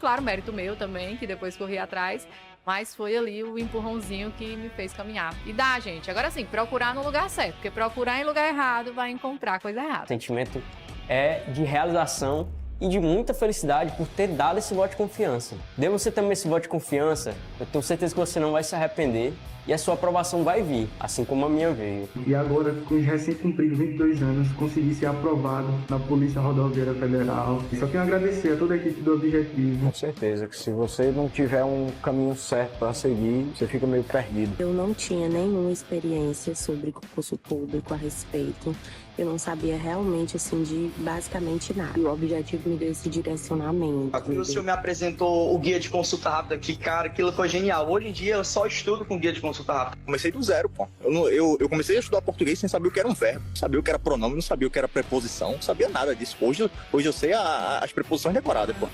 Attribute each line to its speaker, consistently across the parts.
Speaker 1: Claro, mérito meu também, que depois corri atrás, mas foi ali o empurrãozinho que me fez caminhar. E dá, gente. Agora sim, procurar no lugar certo, porque procurar em lugar errado vai encontrar coisa
Speaker 2: O
Speaker 1: errada.
Speaker 2: sentimento é de realização e de muita felicidade por ter dado esse voto de confiança. Dê você também esse voto de confiança, eu tenho certeza que você não vai se arrepender e a sua aprovação vai vir, assim como a minha veio.
Speaker 3: E agora, com os recém-cumpridos 22 anos, consegui ser aprovado na Polícia Rodoviária Federal. E só tenho a agradecer a toda a equipe do Objetivo.
Speaker 4: Com certeza que se você não tiver um caminho certo para seguir, você fica meio perdido.
Speaker 5: Eu não tinha nenhuma experiência sobre concurso público a respeito. Eu não sabia realmente, assim, de basicamente nada. E o Objetivo me deu esse direcionamento.
Speaker 6: O senhor me apresentou o guia de consulta rápida, que, cara, aquilo foi genial. Hoje em dia eu só estudo com guia de consulta rápida.
Speaker 7: Comecei do zero, pô. Eu comecei a estudar português sem saber o que era um verbo, sabia o que era pronome, não sabia o que era preposição, não sabia nada disso. Hoje eu sei as preposições decoradas, pô.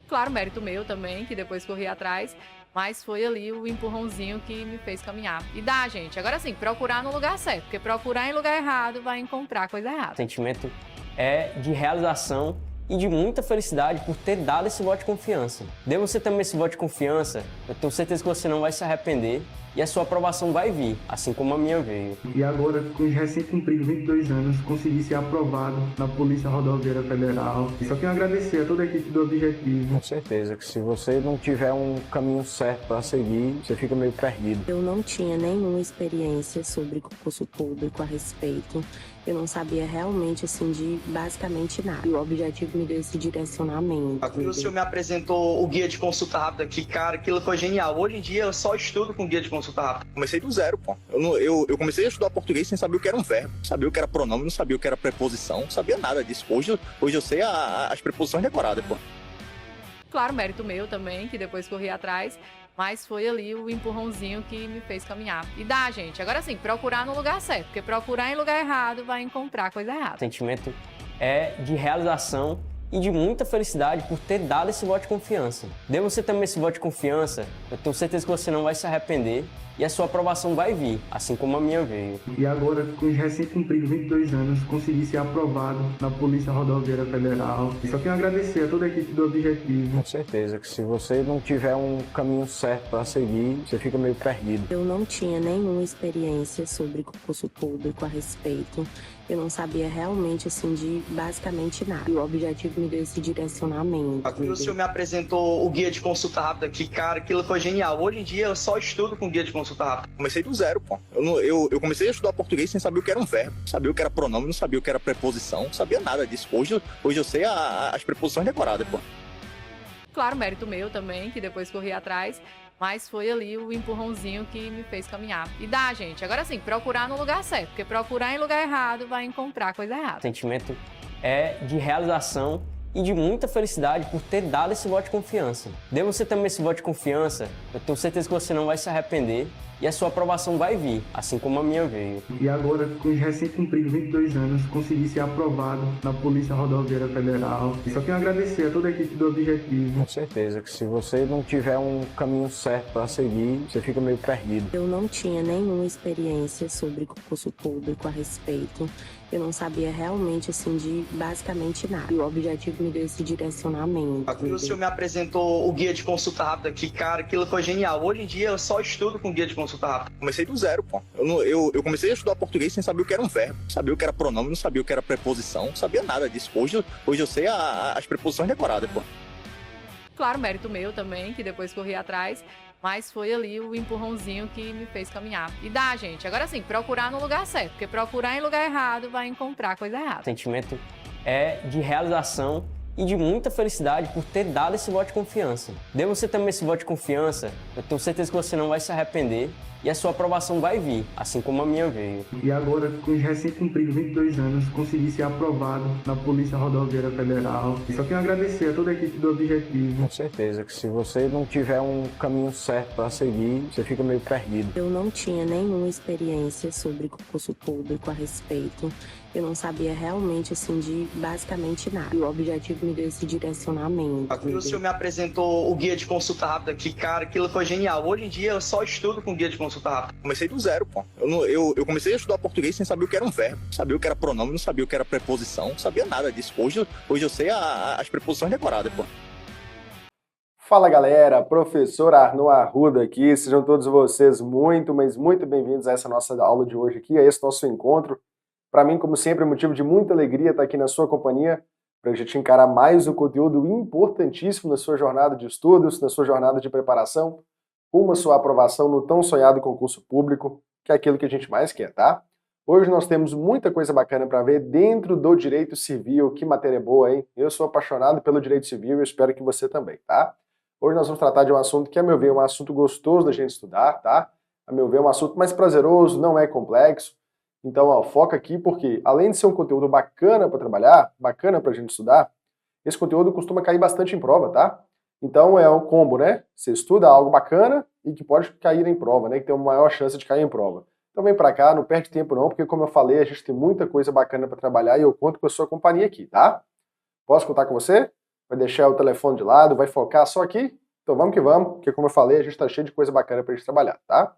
Speaker 1: Claro, mérito meu também, que depois corri atrás, mas foi ali o empurrãozinho que me fez caminhar. E dá, gente. Agora sim, procurar no lugar certo, porque procurar em lugar errado vai encontrar coisa errada.
Speaker 2: O sentimento é de realização e de muita felicidade por ter dado esse voto de confiança. Dê você também esse voto de confiança, eu tenho certeza que você não vai se arrepender e a sua aprovação vai vir, assim como a minha veio.
Speaker 3: E agora, com os recém-cumpridos 22 anos, consegui ser aprovado na Polícia Rodoviária Federal. E só tenho a agradecer a toda a equipe do Objetivo.
Speaker 4: Com certeza que se você não tiver um caminho certo para seguir, você fica meio perdido.
Speaker 5: Eu não tinha nenhuma experiência sobre concurso público a respeito. Eu não sabia realmente, assim, de basicamente nada. E o Objetivo me deu esse direcionamento.
Speaker 6: O senhor me apresentou o guia de consulta rápida, que, cara, aquilo foi genial. Hoje em dia eu só estudo com guia de consulta rápida.
Speaker 7: Comecei do zero, pô. Eu comecei a estudar português sem saber o que era um verbo, sabia o que era pronome, não sabia o que era preposição, não sabia nada disso. Hoje eu sei as preposições decoradas, pô.
Speaker 1: Claro, mérito meu também, que depois corri atrás, mas foi ali o empurrãozinho que me fez caminhar. E dá, gente. Agora sim, procurar no lugar certo, porque procurar em lugar errado vai encontrar coisa errada.
Speaker 2: O sentimento é de realização e de muita felicidade por ter dado esse voto de confiança. Dê você também esse voto de confiança, eu tenho certeza que você não vai se arrepender e a sua aprovação vai vir, assim como a minha veio.
Speaker 3: E agora, com os recém-cumpridos 22 anos, consegui ser aprovado na Polícia Rodoviária Federal. E só tenho a agradecer a toda a equipe do Objetivo.
Speaker 4: Com certeza que se você não tiver um caminho certo para seguir, você fica meio perdido.
Speaker 5: Eu não tinha nenhuma experiência sobre concurso público a respeito. Eu não sabia realmente, assim, de basicamente nada. E o Objetivo me deu esse direcionamento.
Speaker 6: O senhor me apresentou o guia de consulta rápida, que, cara, aquilo foi genial. Hoje em dia eu só estudo com guia de consulta rápida.
Speaker 7: Comecei do zero, pô. Eu comecei a estudar português sem saber o que era um verbo, sabia o que era pronome, não sabia o que era preposição, não sabia nada disso. Hoje eu sei as preposições decoradas, pô.
Speaker 1: Claro, mérito meu também, que depois corri atrás, mas foi ali o empurrãozinho que me fez caminhar. E dá, gente. Agora sim, procurar no lugar certo, porque procurar em lugar errado vai encontrar coisa errada.
Speaker 2: O sentimento é de realização e de muita felicidade por ter dado esse voto de confiança. Dê você também esse voto de confiança, eu tenho certeza que você não vai se arrepender e a sua aprovação vai vir, assim como a minha veio.
Speaker 3: E agora, com os recém-cumpridos 22 anos, consegui ser aprovado na Polícia Rodoviária Federal. E só tenho a agradecer a toda a equipe do Objetivo.
Speaker 4: Com certeza que se você não tiver um caminho certo para seguir, você fica meio perdido.
Speaker 5: Eu não tinha nenhuma experiência sobre concurso público a respeito. Eu não sabia realmente, assim, de basicamente nada. E o Objetivo me deu esse direcionamento.
Speaker 6: O senhor me apresentou o guia de consulta rápida, que, cara, aquilo foi genial. Hoje em dia eu só estudo com guia de consulta rápida.
Speaker 7: Comecei do zero, pô. Eu comecei a estudar português sem saber o que era um verbo, sabia o que era pronome, não sabia o que era preposição, não sabia nada disso. Hoje eu sei as preposições decoradas, pô.
Speaker 1: Claro, mérito meu também, que depois corri atrás, mas foi ali o empurrãozinho que me fez caminhar. E dá, gente. Agora sim, procurar no lugar certo, porque procurar em lugar errado vai encontrar coisa errada.
Speaker 2: O sentimento é de realização e de muita felicidade por ter dado esse voto de confiança. Dê você também esse voto de confiança, eu tenho certeza que você não vai se arrepender e a sua aprovação vai vir, assim como a minha veio.
Speaker 3: E agora, com os recém-cumpridos 22 anos, consegui ser aprovado na Polícia Rodoviária Federal. E só tenho a agradecer a toda a equipe do Objetivo.
Speaker 4: Com certeza que se você não tiver um caminho certo para seguir, você fica meio perdido.
Speaker 5: Eu não tinha nenhuma experiência sobre concurso público a respeito. Eu não sabia realmente, assim, de basicamente nada. E o Objetivo me deu esse direcionamento.
Speaker 6: O senhor me apresentou o guia de consulta rápida, que, cara, aquilo foi genial. Hoje em dia eu só estudo com guia de consulta rápida.
Speaker 7: Comecei do zero, pô. Eu comecei a estudar português sem saber o que era um verbo, sabia o que era pronome, não sabia o que era preposição, não sabia nada disso. Hoje eu sei as preposições decoradas, pô.
Speaker 8: Fala galera, professor Arnon Arruda aqui, sejam todos vocês muito, mas muito bem-vindos a essa nossa aula de hoje aqui, a esse nosso encontro. Para mim, como sempre, é motivo de muita alegria estar aqui na sua companhia, para a gente encarar mais um conteúdo importantíssimo na sua jornada de estudos, na sua jornada de preparação, rumo à sua aprovação no tão sonhado concurso público, que é aquilo que a gente mais quer, tá? Hoje nós temos muita coisa bacana para ver dentro do direito civil, que matéria boa, hein? Eu sou apaixonado pelo direito civil e eu espero que você também, tá? Hoje nós vamos tratar de um assunto que, a meu ver, é um assunto gostoso da gente estudar, tá? A meu ver, é um assunto mais prazeroso, não é complexo. Então, ó, foca aqui porque, além de ser um conteúdo bacana para trabalhar, bacana para a gente estudar, esse conteúdo costuma cair bastante em prova, tá? Então é um combo, né? Você estuda algo bacana e que pode cair em prova, né? Que tem uma maior chance de cair em prova. Então vem para cá, não perde tempo não, porque como eu falei, a gente tem muita coisa bacana para trabalhar e eu conto com a sua companhia aqui, tá? Posso contar com você? Vai deixar o telefone de lado, vai focar só aqui? Então vamos que vamos, porque como eu falei, a gente está cheio de coisa bacana para a gente trabalhar, tá?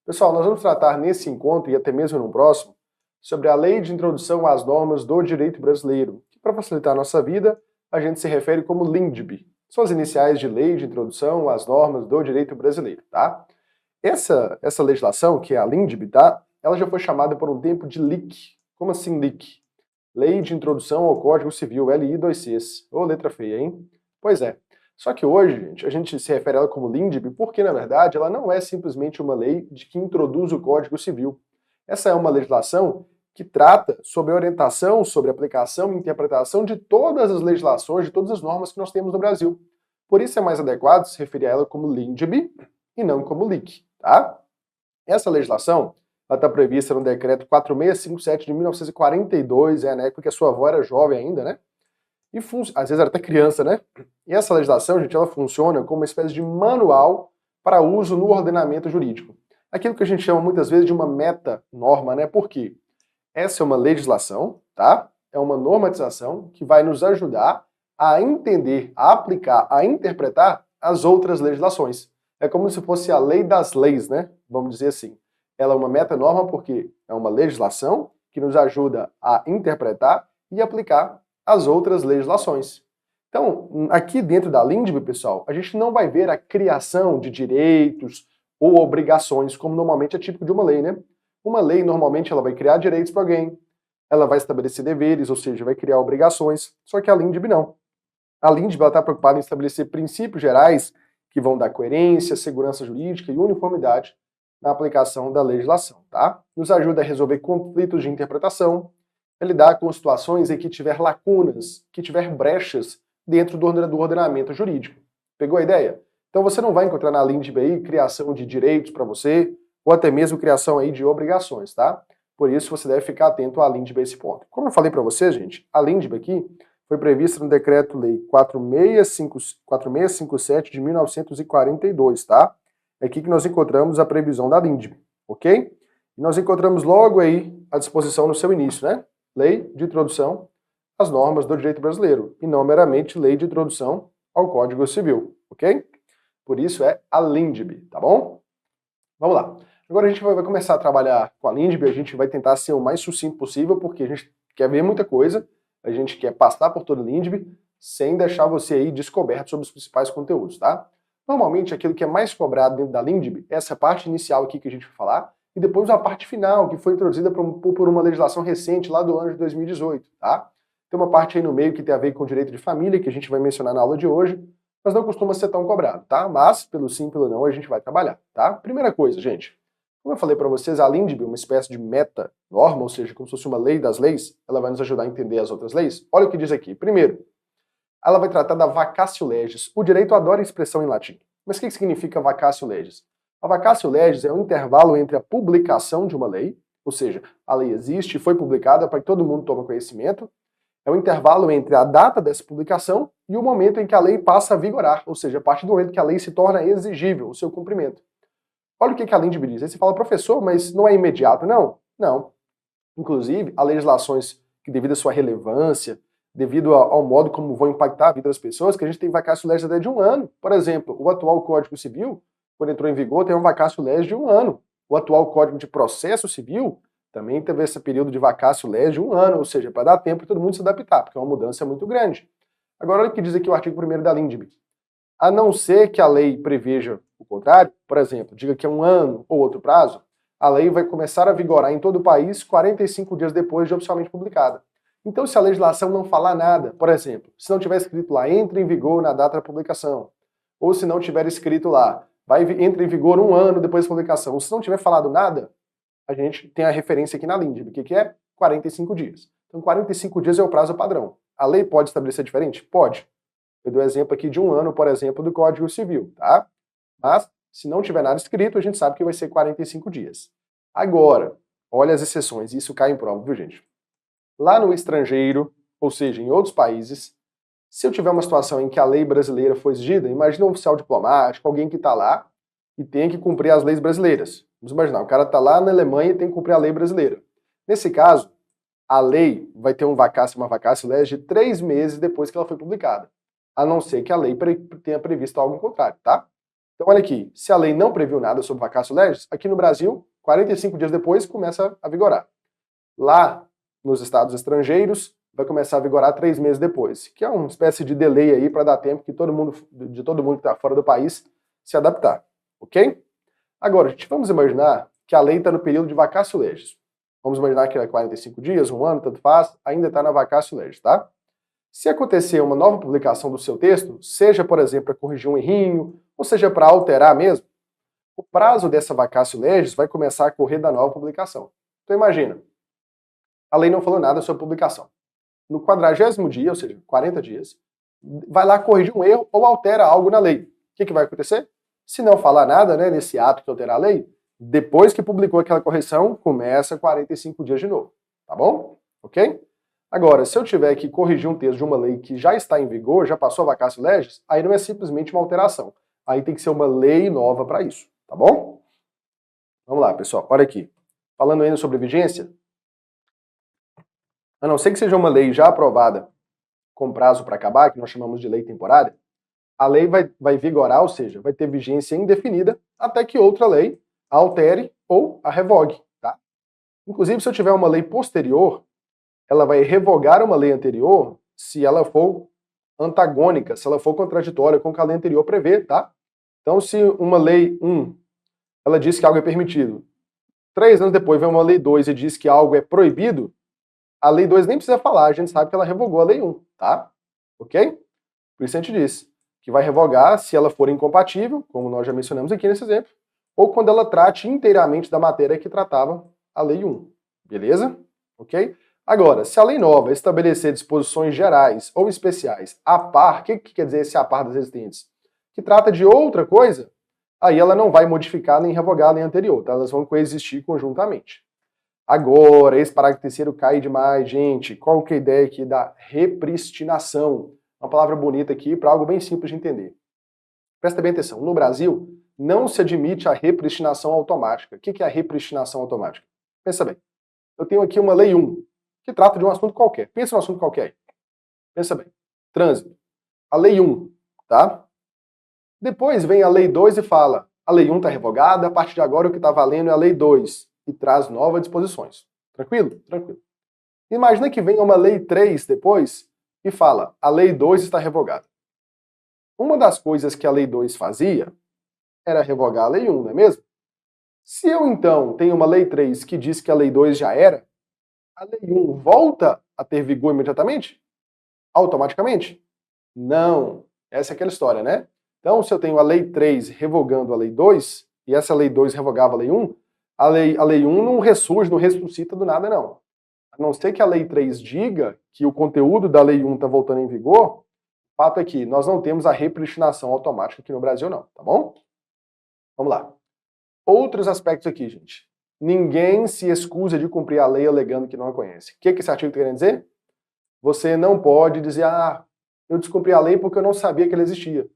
Speaker 8: Pessoal, nós vamos tratar nesse encontro e até mesmo no próximo sobre a Lei de Introdução às Normas do Direito Brasileiro, que para facilitar a nossa vida, a gente se refere como LINDB. São as iniciais de Lei de Introdução às Normas do Direito Brasileiro, tá? Essa legislação, que é a LINDB, tá? Ela já foi chamada por um tempo de LIC. Como assim LIC? Lei de Introdução ao Código Civil, LI2Cs. Ô, letra feia, hein? Pois é. Só que hoje, gente, a gente se refere a ela como LINDB porque, na verdade, ela não é simplesmente uma lei de que introduz o Código Civil. Essa é uma legislação que trata sobre a orientação, sobre a aplicação e interpretação de todas as legislações, de todas as normas que nós temos no Brasil. Por isso é mais adequado se referir a ela como LINDB e não como LIC, tá? Essa legislação está prevista no decreto 4657 de 1942, né? Porque a sua avó era jovem ainda, né? E às vezes era até criança, né? E essa legislação, gente, ela funciona como uma espécie de manual para uso no ordenamento jurídico. Aquilo que a gente chama muitas vezes de uma meta-norma, né? Por quê? Essa é uma legislação, tá? É uma normatização que vai nos ajudar a entender, a aplicar, a interpretar as outras legislações. É como se fosse a lei das leis, né? Vamos dizer assim. Ela é uma meta-norma porque é uma legislação que nos ajuda a interpretar e aplicar as outras legislações. Então, aqui dentro da LINDB, pessoal, a gente não vai ver a criação de direitos ou obrigações, como normalmente é típico de uma lei, né? Uma lei, normalmente, ela vai criar direitos para alguém, ela vai estabelecer deveres, ou seja, vai criar obrigações, só que a LINDB não. A LINDB está preocupada em estabelecer princípios gerais que vão dar coerência, segurança jurídica e uniformidade na aplicação da legislação, tá? Nos ajuda a resolver conflitos de interpretação, a lidar com situações em que tiver lacunas, que tiver brechas dentro do ordenamento jurídico. Pegou a ideia? Então você não vai encontrar na LINDB aí criação de direitos para você, ou até mesmo criação aí de obrigações, tá? Por isso você deve ficar atento à LINDB a esse ponto. Como eu falei para vocês, gente, a LINDB aqui foi prevista no Decreto-Lei 4657 de 1942, tá? É aqui que nós encontramos a previsão da LINDB, ok? E nós encontramos logo aí a disposição no seu início, né? Lei de Introdução às Normas do Direito Brasileiro, e não meramente Lei de Introdução ao Código Civil, ok? Por isso é a LINDB, tá bom? Vamos lá. Agora a gente vai começar a trabalhar com a LINDB, a gente vai tentar ser o mais sucinto possível, porque a gente quer ver muita coisa, a gente quer passar por todo o LINDB, sem deixar você aí descoberto sobre os principais conteúdos, tá? Normalmente aquilo que é mais cobrado dentro da LINDB é essa parte inicial aqui que a gente vai falar, e depois a parte final, que foi introduzida por uma legislação recente lá do ano de 2018, tá? Tem uma parte aí no meio que tem a ver com o direito de família, que a gente vai mencionar na aula de hoje, mas não costuma ser tão cobrado, tá? Mas, pelo sim, pelo não, a gente vai trabalhar, tá? Primeira coisa, gente, como eu falei para vocês, a LINDB é uma espécie de meta-norma, ou seja, como se fosse uma lei das leis, ela vai nos ajudar a entender as outras leis. Olha o que diz aqui. Primeiro, ela vai tratar da vacatio legis. O direito adora a expressão em latim. Mas o que significa vacatio legis? A vacatio legis é um intervalo entre a publicação de uma lei, ou seja, a lei existe, foi publicada para que todo mundo tome conhecimento, é o intervalo entre a data dessa publicação e o momento em que a lei passa a vigorar, ou seja, a partir do momento que a lei se torna exigível, o seu cumprimento. Olha o que a LINDB diz. Aí você fala, professor, mas não é imediato, não? Não. Inclusive, há legislações que, devido à sua relevância, devido ao modo como vão impactar a vida das pessoas, que a gente tem vacatio legis até de 1 ano. Por exemplo, o atual Código Civil, quando entrou em vigor, tem um vacatio legis de 1 ano. O atual Código de Processo Civil também teve esse período de vacatio legis de 1 ano, ou seja, para dar tempo para todo mundo se adaptar, porque é uma mudança muito grande. Agora, olha o que diz aqui o artigo 1º da LINDB. A não ser que a lei preveja o contrário, por exemplo, diga que é 1 ano ou outro prazo, a lei vai começar a vigorar em todo o país 45 dias depois de oficialmente publicada. Então, se a legislação não falar nada, por exemplo, se não tiver escrito lá, entra em vigor na data da publicação, ou se não tiver escrito lá, entra em vigor 1 ano depois da publicação, ou se não tiver falado nada, a gente tem a referência aqui na LINDB. O que é? 45 dias. Então, 45 dias é o prazo padrão. A lei pode estabelecer diferente? Pode. Eu dou exemplo aqui de 1 ano, por exemplo, do Código Civil, tá? Mas, se não tiver nada escrito, a gente sabe que vai ser 45 dias. Agora, olha as exceções, isso cai em prova, viu, gente? Lá no estrangeiro, ou seja, em outros países, se eu tiver uma situação em que a lei brasileira foi exigida, imagina um oficial diplomático, alguém que está lá e tem que cumprir as leis brasileiras. Vamos imaginar, o cara está lá na Alemanha e tem que cumprir a lei brasileira. Nesse caso, a lei vai ter uma vacácio legis de 3 meses depois que ela foi publicada, a não ser que a lei tenha previsto algo contrário, tá? Então olha aqui, se a lei não previu nada sobre vacácio legis, aqui no Brasil, 45 dias depois começa a vigorar. Lá nos estados estrangeiros, vai começar a vigorar 3 meses depois, que é uma espécie de delay aí para dar tempo que todo mundo que está fora do país se adaptar, ok? Agora, gente, vamos imaginar que a lei está no período de vacácio legis. Vamos imaginar que é 45 dias, 1 ano, tanto faz, ainda está na vacácio legis, tá? Se acontecer uma nova publicação do seu texto, seja, por exemplo, para corrigir um errinho, ou seja, para alterar mesmo, o prazo dessa vacácio legis vai começar a correr da nova publicação. Então imagina, a lei não falou nada sobre publicação. No 40º dia, ou seja, 40 dias, vai lá corrigir um erro ou altera algo na lei. O que vai acontecer? Se não falar nada, né, nesse ato que alterar a lei, depois que publicou aquela correção, começa 45 dias de novo. Tá bom? Ok? Agora, se eu tiver que corrigir um texto de uma lei que já está em vigor, já passou a vacácio legis, aí não é simplesmente uma alteração. Aí tem que ser uma lei nova para isso. Tá bom? Vamos lá, pessoal. Olha aqui. Falando ainda sobre vigência, a não ser que seja uma lei já aprovada com prazo para acabar, que nós chamamos de lei temporária, a lei vai vigorar, ou seja, vai ter vigência indefinida até que outra lei a altere ou a revogue. Tá? Inclusive, se eu tiver uma lei posterior, ela vai revogar uma lei anterior se ela for antagônica, se ela for contraditória com o que a lei anterior prevê. Tá? Então, se uma lei 1, ela diz que algo é permitido, 3 anos depois vem uma lei 2 e diz que algo é proibido, a lei 2 nem precisa falar, a gente sabe que ela revogou a lei 1, tá? Ok? Por isso a gente disse que vai revogar se ela for incompatível, como nós já mencionamos aqui nesse exemplo, ou quando ela trate inteiramente da matéria que tratava a lei 1. Beleza? Ok? Agora, se a lei nova estabelecer disposições gerais ou especiais a par, o que quer dizer esse a par das existentes? Que trata de outra coisa, aí ela não vai modificar nem revogar a lei anterior, tá? Elas vão coexistir conjuntamente. Agora, esse parágrafo terceiro cai demais, gente. Qual que é a ideia aqui da repristinação? Uma palavra bonita aqui para algo bem simples de entender. Presta bem atenção. No Brasil, não se admite a repristinação automática. O que é a repristinação automática? Pensa bem. Eu tenho aqui uma lei 1, que trata de um assunto qualquer. Pensa num assunto qualquer aí. Pensa bem. Trânsito. A lei 1, tá? Depois vem a lei 2 e fala, a lei 1 está revogada, a partir de agora o que está valendo é a lei 2. E traz novas disposições. Tranquilo? Tranquilo. Imagina que venha uma lei 3 depois e fala, a lei 2 está revogada. Uma das coisas que a lei 2 fazia era revogar a lei 1, não é mesmo? Se eu, então, tenho uma lei 3 que diz que a lei 2 já era, a lei 1 volta a ter vigor imediatamente? Automaticamente? Não. Essa é aquela história, né? Então, se eu tenho a lei 3 revogando a lei 2, e essa lei 2 revogava a lei 1, a lei 1 não ressurge, não ressuscita do nada, não. A não ser que a lei 3 diga que o conteúdo da lei 1 está voltando em vigor, o fato é que nós não temos a repristinação automática aqui no Brasil, não, tá bom? Vamos lá. Outros aspectos aqui, gente. Ninguém se excusa de cumprir a lei alegando que não a conhece. O que esse artigo está querendo dizer? Você não pode dizer, eu descumpri a lei porque eu não sabia que ela existia.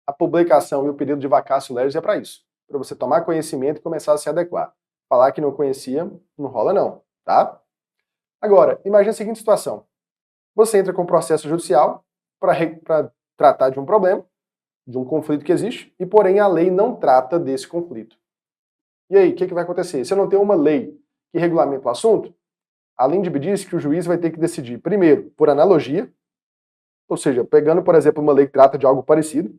Speaker 8: A publicação e o período de vacácio legis é para isso. Para você tomar conhecimento e começar a se adequar. Falar que não conhecia, não rola não, tá? Agora, imagine a seguinte situação. Você entra com um processo judicial para tratar de um problema, de um conflito que existe, e porém a lei não trata desse conflito. E aí, o que vai acontecer? Se eu não tenho uma lei que regulamenta o assunto, a LINDB diz que o juiz vai ter que decidir, primeiro, por analogia, ou seja, pegando, por exemplo, uma lei que trata de algo parecido,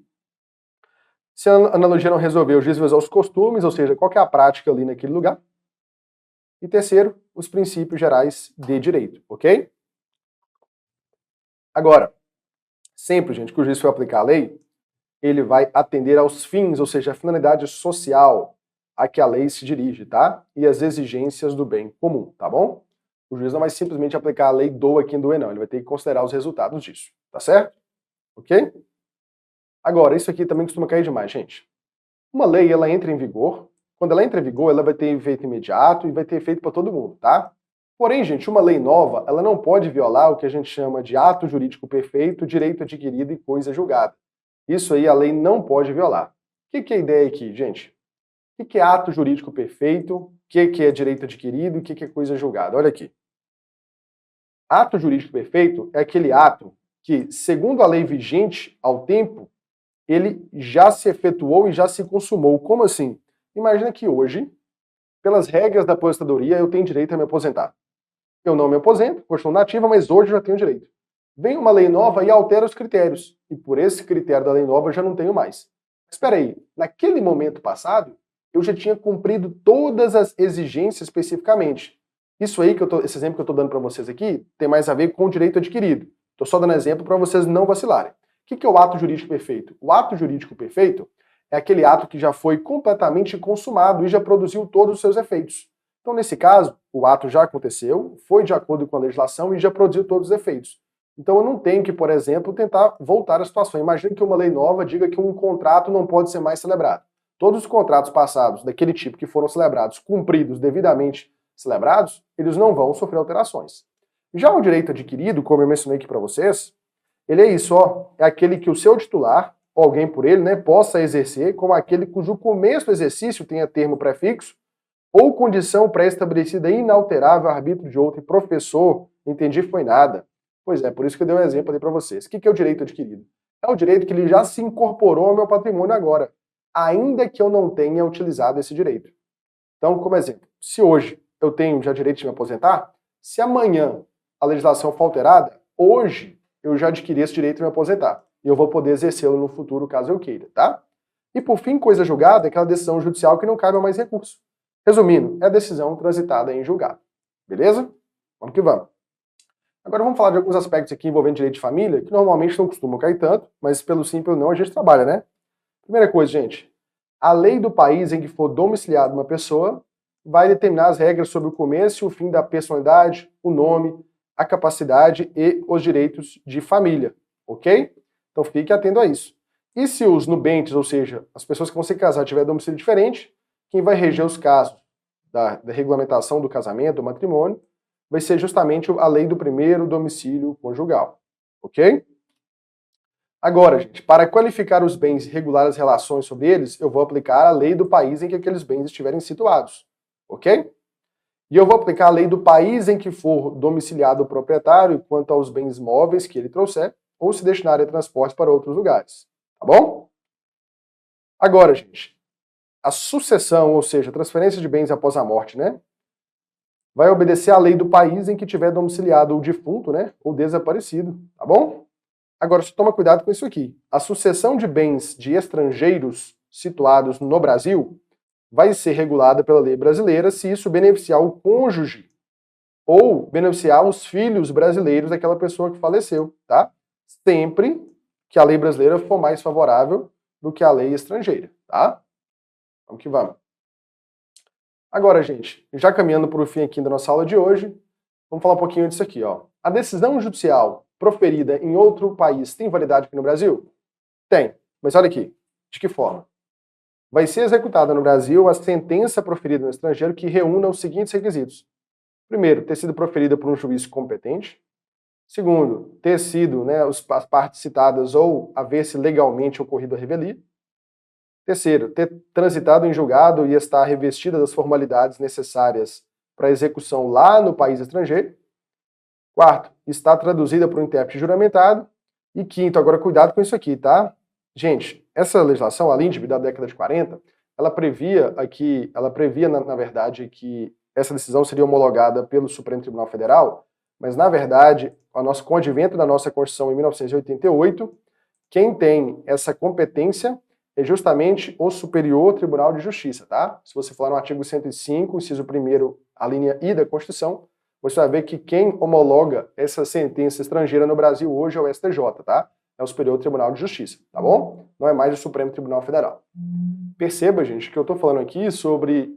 Speaker 8: Se a analogia não resolver, o juiz vai usar os costumes, ou seja, qual que é a prática ali naquele lugar. E terceiro, os princípios gerais de direito, ok? Agora, sempre, gente, que o juiz for aplicar a lei, ele vai atender aos fins, ou seja, a finalidade social a que a lei se dirige, tá? E as exigências do bem comum, tá bom? O juiz não vai simplesmente aplicar a lei doa quem doer, não. Ele vai ter que considerar os resultados disso, tá certo? Ok? Agora, isso aqui também costuma cair demais, gente. Uma lei, ela entra em vigor. Quando ela entra em vigor, ela vai ter efeito imediato e vai ter efeito para todo mundo, tá? Porém, gente, uma lei nova, ela não pode violar o que a gente chama de ato jurídico perfeito, direito adquirido e coisa julgada. Isso aí a lei não pode violar. O que é a ideia aqui, gente? O que é ato jurídico perfeito? O que é direito adquirido e o que é coisa julgada? Olha aqui. Ato jurídico perfeito é aquele ato que, segundo a lei vigente ao tempo, ele já se efetuou e já se consumou. Como assim? Imagina que hoje, pelas regras da aposentadoria, eu tenho direito a me aposentar. Eu não me aposento, continuo nativa, mas hoje eu já tenho direito. Vem uma lei nova e altera os critérios. E por esse critério da lei nova eu já não tenho mais. Mas espera aí, naquele momento passado, eu já tinha cumprido todas as exigências especificamente. Isso aí, esse exemplo que eu estou dando para vocês aqui, tem mais a ver com o direito adquirido. Estou só dando exemplo para vocês não vacilarem. O que é o ato jurídico perfeito? O ato jurídico perfeito é aquele ato que já foi completamente consumado e já produziu todos os seus efeitos. Então, nesse caso, o ato já aconteceu, foi de acordo com a legislação e já produziu todos os efeitos. Então, eu não tenho que, por exemplo, tentar voltar à situação. Imagine que uma lei nova diga que um contrato não pode ser mais celebrado. Todos os contratos passados daquele tipo que foram celebrados, cumpridos, devidamente celebrados, eles não vão sofrer alterações. Já o direito adquirido, como eu mencionei aqui para vocês, ele é isso, ó, é aquele que o seu titular, ou alguém por ele, né, possa exercer, como aquele cujo começo do exercício tenha termo prefixo, ou condição pré-estabelecida inalterável, arbítrio de outro, e professor, entendi, foi nada. Pois é, por isso que eu dei um exemplo ali para vocês. O que é o direito adquirido? É o direito que ele já se incorporou ao meu patrimônio agora, ainda que eu não tenha utilizado esse direito. Então, como exemplo, se hoje eu tenho já direito de me aposentar, se amanhã a legislação for alterada, hoje eu já adquiri esse direito de me aposentar. E eu vou poder exercê-lo no futuro, caso eu queira, tá? E por fim, coisa julgada é aquela decisão judicial que não cabe a mais recurso. Resumindo, é a decisão transitada em julgado. Beleza? Vamos que vamos. Agora vamos falar de alguns aspectos aqui envolvendo direito de família, que normalmente não costumam cair tanto, mas pelo sim, pelo não, a gente trabalha, né? Primeira coisa, gente, a lei do país em que for domiciliada uma pessoa vai determinar as regras sobre o começo e o fim da personalidade, o nome, a capacidade e os direitos de família, ok? Então fique atento a isso. E se os nubentes, ou seja, as pessoas que vão se casar, tiver domicílio diferente, quem vai reger os casos da regulamentação do casamento, do matrimônio, vai ser justamente a lei do primeiro domicílio conjugal, ok? Agora, gente, para qualificar os bens e regular as relações sobre eles, eu vou aplicar a lei do país em que aqueles bens estiverem situados, ok? E eu vou aplicar a lei do país em que for domiciliado o proprietário quanto aos bens móveis que ele trouxer ou se destinar a transporte para outros lugares, tá bom? Agora, gente, a sucessão, ou seja, a transferência de bens após a morte, né? Vai obedecer à lei do país em que tiver domiciliado o defunto, né? Ou desaparecido, tá bom? Agora, só toma cuidado com isso aqui. A sucessão de bens de estrangeiros situados no Brasil vai ser regulada pela lei brasileira se isso beneficiar o cônjuge ou beneficiar os filhos brasileiros daquela pessoa que faleceu, tá? Sempre que a lei brasileira for mais favorável do que a lei estrangeira, tá? Vamos que vamos. Agora, gente, já caminhando para o fim aqui da nossa aula de hoje, vamos falar um pouquinho disso aqui, ó. A decisão judicial proferida em outro país tem validade aqui no Brasil? Tem. Mas olha aqui, de que forma? Vai ser executada no Brasil a sentença proferida no estrangeiro que reúna os seguintes requisitos. Primeiro, ter sido proferida por um juiz competente. Segundo, ter sido, né, as partes citadas ou haver-se legalmente ocorrido a revelia. Terceiro, ter transitado em julgado e estar revestida das formalidades necessárias para a execução lá no país estrangeiro. Quarto, estar traduzida por um intérprete juramentado. E quinto, agora cuidado com isso aqui, tá? Gente, essa legislação, a LINDB da década de 40, ela previa, na verdade, que essa decisão seria homologada pelo Supremo Tribunal Federal, mas, na verdade, com o advento da nossa Constituição em 1988, quem tem essa competência é justamente o Superior Tribunal de Justiça, tá? Se você for no artigo 105, inciso 1º, a linha I da Constituição, você vai ver que quem homologa essa sentença estrangeira no Brasil hoje é o STJ, tá? É o Superior Tribunal de Justiça, tá bom? Não é mais o Supremo Tribunal Federal. Perceba, gente, que eu estou falando aqui sobre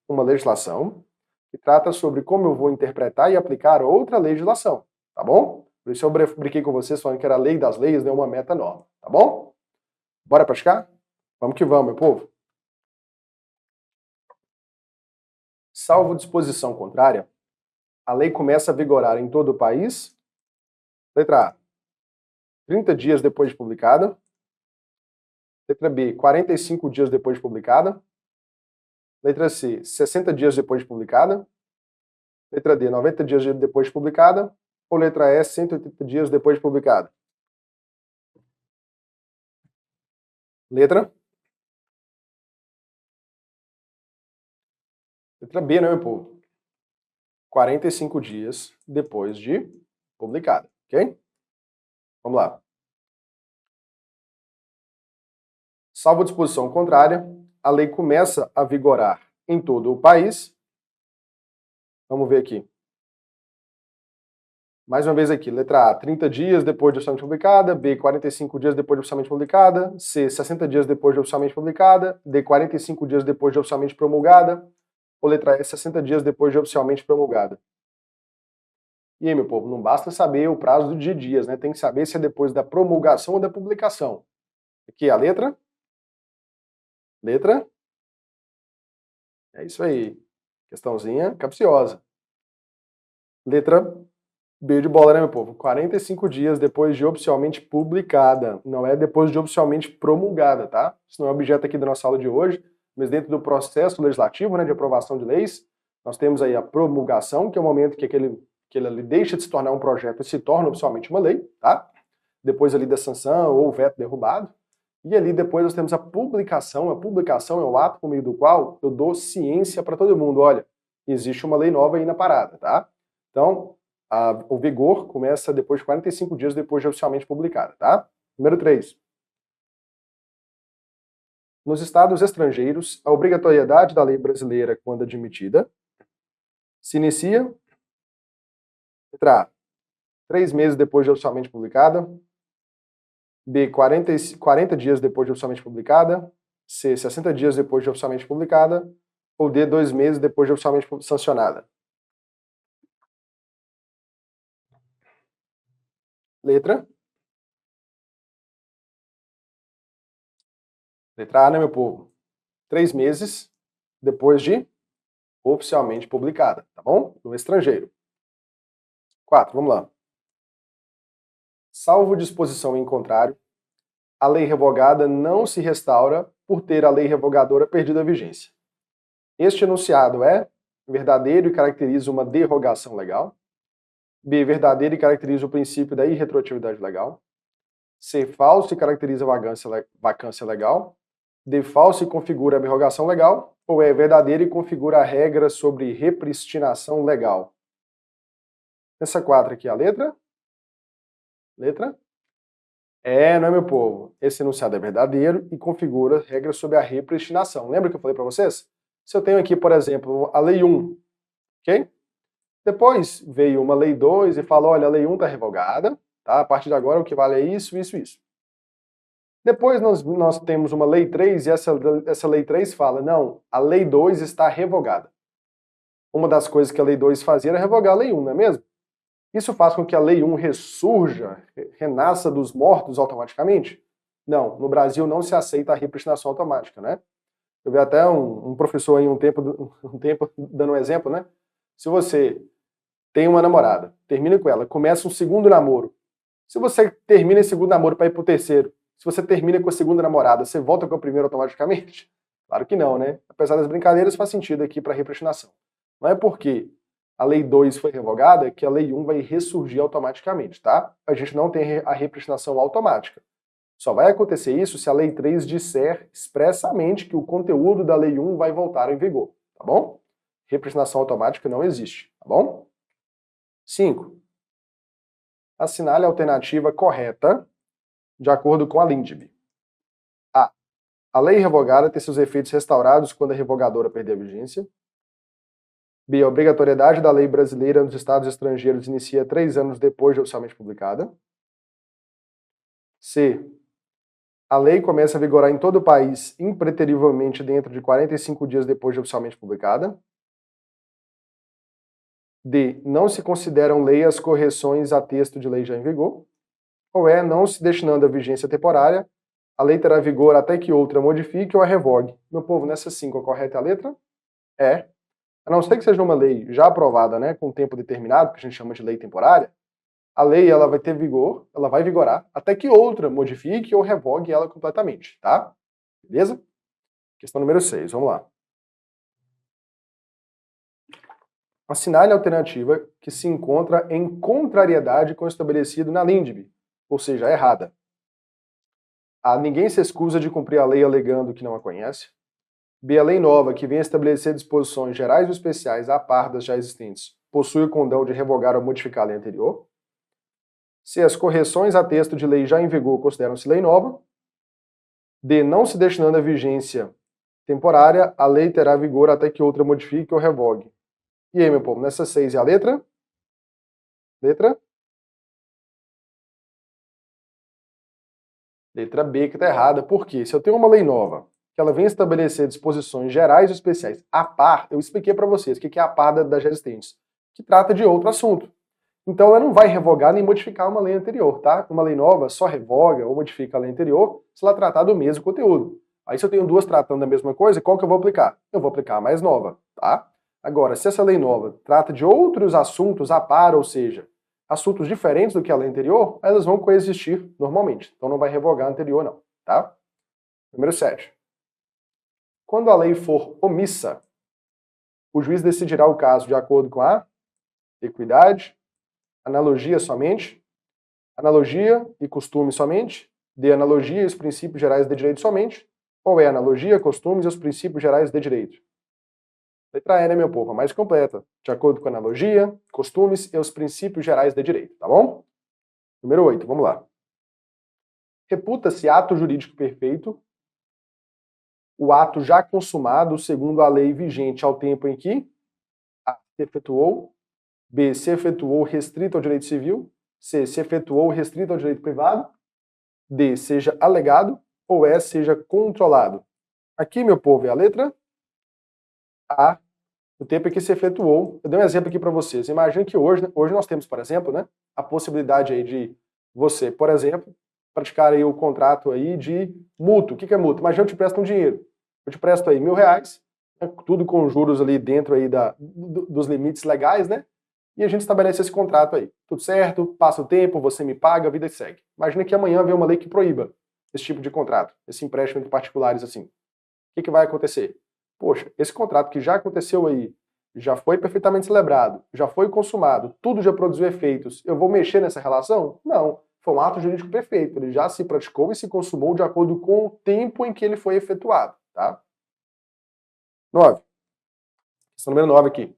Speaker 8: uma legislação que trata sobre como eu vou interpretar e aplicar outra legislação, tá bom? Por isso eu brinquei com vocês falando que era a lei das leis, não uma meta-norma, tá bom? Bora praticar? Vamos que vamos, meu povo. Salvo disposição contrária, a lei começa a vigorar em todo o país. Letra A, 30 dias depois de publicada. Letra B, 45 dias depois de publicada. Letra C, 60 dias depois de publicada. Letra D, 90 dias depois de publicada. Ou letra E, 180 dias depois de publicada. Letra B, né, meu povo? 45 dias depois de publicada, ok? Vamos lá. Salvo disposição contrária, a lei começa a vigorar em todo o país. Vamos ver aqui. Mais uma vez aqui, letra A, 30 dias depois de oficialmente publicada, B, 45 dias depois de oficialmente publicada, C, 60 dias depois de oficialmente publicada, D, 45 dias depois de oficialmente promulgada, ou letra E, 60 dias depois de oficialmente promulgada. E aí, meu povo, não basta saber o prazo de dias, né? Tem que saber se é depois da promulgação ou da publicação. Aqui a letra. Letra. É isso aí. Questãozinha capciosa. Letra B de bola, né, meu povo? 45 dias depois de oficialmente publicada. Não é depois de oficialmente promulgada, tá? Isso não é objeto aqui da nossa aula de hoje, mas dentro do processo legislativo, né, de aprovação de leis, nós temos aí a promulgação, que é o momento que ele ali deixa de se tornar um projeto e se torna oficialmente uma lei, tá? Depois ali da sanção ou veto derrubado. E ali depois nós temos a publicação. A publicação é o ato por meio do qual eu dou ciência para todo mundo. Olha, existe uma lei nova aí na parada, tá? Então, o vigor começa depois de 45 dias depois de oficialmente publicada, tá? Número 3. Nos estados estrangeiros, a obrigatoriedade da lei brasileira, quando admitida, se inicia, letra A, 3 meses depois de oficialmente publicada, B, 40 dias depois de oficialmente publicada, C, 60 dias depois de oficialmente publicada, ou D, 2 meses depois de oficialmente sancionada. Letra A, né, meu povo? 3 meses depois de oficialmente publicada, tá bom? No estrangeiro. 4, vamos lá. Salvo disposição em contrário, a lei revogada não se restaura por ter a lei revogadora perdido a vigência. Este enunciado é verdadeiro e caracteriza uma derrogação legal. B, verdadeiro e caracteriza o princípio da irretroatividade legal. C, falso e caracteriza a vacância legal. D, falso e configura a prorrogação legal. Ou é verdadeiro e configura a regra sobre repristinação legal. Essa 4 aqui, a letra? Letra? Não é, meu povo? Esse enunciado é verdadeiro e configura regras sobre a repristinação. Lembra que eu falei para vocês? Se eu tenho aqui, por exemplo, a Lei 1, ok? Depois veio uma Lei 2 e falou, olha, a Lei 1 está revogada, tá? A partir de agora o que vale é isso, isso, isso. Depois nós temos uma Lei 3 e essa Lei 3 fala, não, a Lei 2 está revogada. Uma das coisas que a Lei 2 fazia era revogar a Lei 1, não é mesmo? Isso faz com que a Lei 1 ressurja, renasça dos mortos automaticamente? Não, no Brasil não se aceita a repristinação automática, né? Eu vi até um professor aí um tempo dando um exemplo, né? Se você tem uma namorada, termina com ela, começa um segundo namoro. Se você termina esse segundo namoro para ir pro terceiro, se você termina com a segunda namorada, você volta com a primeira automaticamente? Claro que não, né? Apesar das brincadeiras, faz sentido aqui para repristinação. Não é porque a Lei 2 foi revogada que a Lei 1 vai ressurgir automaticamente, tá? A gente não tem a repristinação automática. Só vai acontecer isso se a Lei 3 disser expressamente que o conteúdo da Lei 1 vai voltar em vigor, tá bom? Repristinação automática não existe, tá bom? 5. Assinale a alternativa correta de acordo com a LINDB. A. A lei revogada ter seus efeitos restaurados quando a revogadora perder a vigência. B. A obrigatoriedade da lei brasileira nos estados estrangeiros inicia 3 anos depois de oficialmente publicada. C. A lei começa a vigorar em todo o país impreterivelmente dentro de 45 dias depois de oficialmente publicada. D. Não se consideram lei as correções a texto de lei já em vigor. Ou E. Não se destinando a vigência temporária, a lei terá vigor até que outra modifique ou a revogue. Meu povo, nessa 5, a correta é a letra? É. A não ser que seja uma lei já aprovada, né, com tempo determinado, que a gente chama de lei temporária, a lei ela vai ter vigor, ela vai vigorar, até que outra modifique ou revogue ela completamente, tá? Beleza? Questão número 6, vamos lá. Assinale a alternativa que se encontra em contrariedade com o estabelecido na LINDB, ou seja, errada. A. Ninguém se excusa de cumprir a lei alegando que não a conhece. B. A lei nova, que vem estabelecer disposições gerais ou especiais a par das já existentes, possui o condão de revogar ou modificar a lei anterior. C. As correções a texto de lei já em vigor consideram-se lei nova. D. Não se destinando a vigência temporária, a lei terá vigor até que outra modifique ou revogue. E aí, meu povo, nessa 6 é a letra? Letra? Letra B, que está errada. Por quê? Se eu tenho uma lei nova, que ela vem estabelecer disposições gerais ou especiais a par, eu expliquei para vocês o que é a par das já existentes, que trata de outro assunto. Então ela não vai revogar nem modificar uma lei anterior, tá? Uma lei nova só revoga ou modifica a lei anterior se ela tratar do mesmo conteúdo. Aí se eu tenho duas tratando da mesma coisa, qual que eu vou aplicar? Eu vou aplicar a mais nova, tá? Agora, se essa lei nova trata de outros assuntos a par, ou seja, assuntos diferentes do que a lei anterior, elas vão coexistir normalmente. Então não vai revogar a anterior não, tá? Número 7. Quando a lei for omissa, o juiz decidirá o caso de acordo com a equidade, analogia somente, analogia e costume somente, D. Analogia e os princípios gerais de direito somente, ou é analogia, costumes e os princípios gerais de direito? Letra E, né, meu povo? A mais completa. De acordo com a analogia, costumes e os princípios gerais de direito, tá bom? Número 8, vamos lá. Reputa-se ato jurídico perfeito o ato já consumado segundo a lei vigente ao tempo em que A. Se efetuou, B. Se efetuou restrito ao direito civil, C. Se efetuou restrito ao direito privado, D. Seja alegado, ou E. Seja controlado. Aqui, meu povo, é a letra A, o tempo em que se efetuou. Eu dei um exemplo aqui para vocês. Imagina que hoje nós temos, por exemplo, né, a possibilidade aí de você, por exemplo, praticar aí o contrato aí de mútuo. O que é mútuo? Imagina eu te presto um dinheiro. Eu te presto aí R$1.000, né, tudo com juros ali dentro aí dos limites legais, né? E a gente estabelece esse contrato aí. Tudo certo, passa o tempo, você me paga, a vida segue. Imagina que amanhã vem uma lei que proíba esse tipo de contrato, esse empréstimo entre particulares assim. O que vai acontecer? Poxa, esse contrato que já aconteceu aí, já foi perfeitamente celebrado, já foi consumado, tudo já produziu efeitos, eu vou mexer nessa relação? Não. Foi um ato jurídico perfeito, ele já se praticou e se consumou de acordo com o tempo em que ele foi efetuado, tá? 9. Questão número 9 aqui.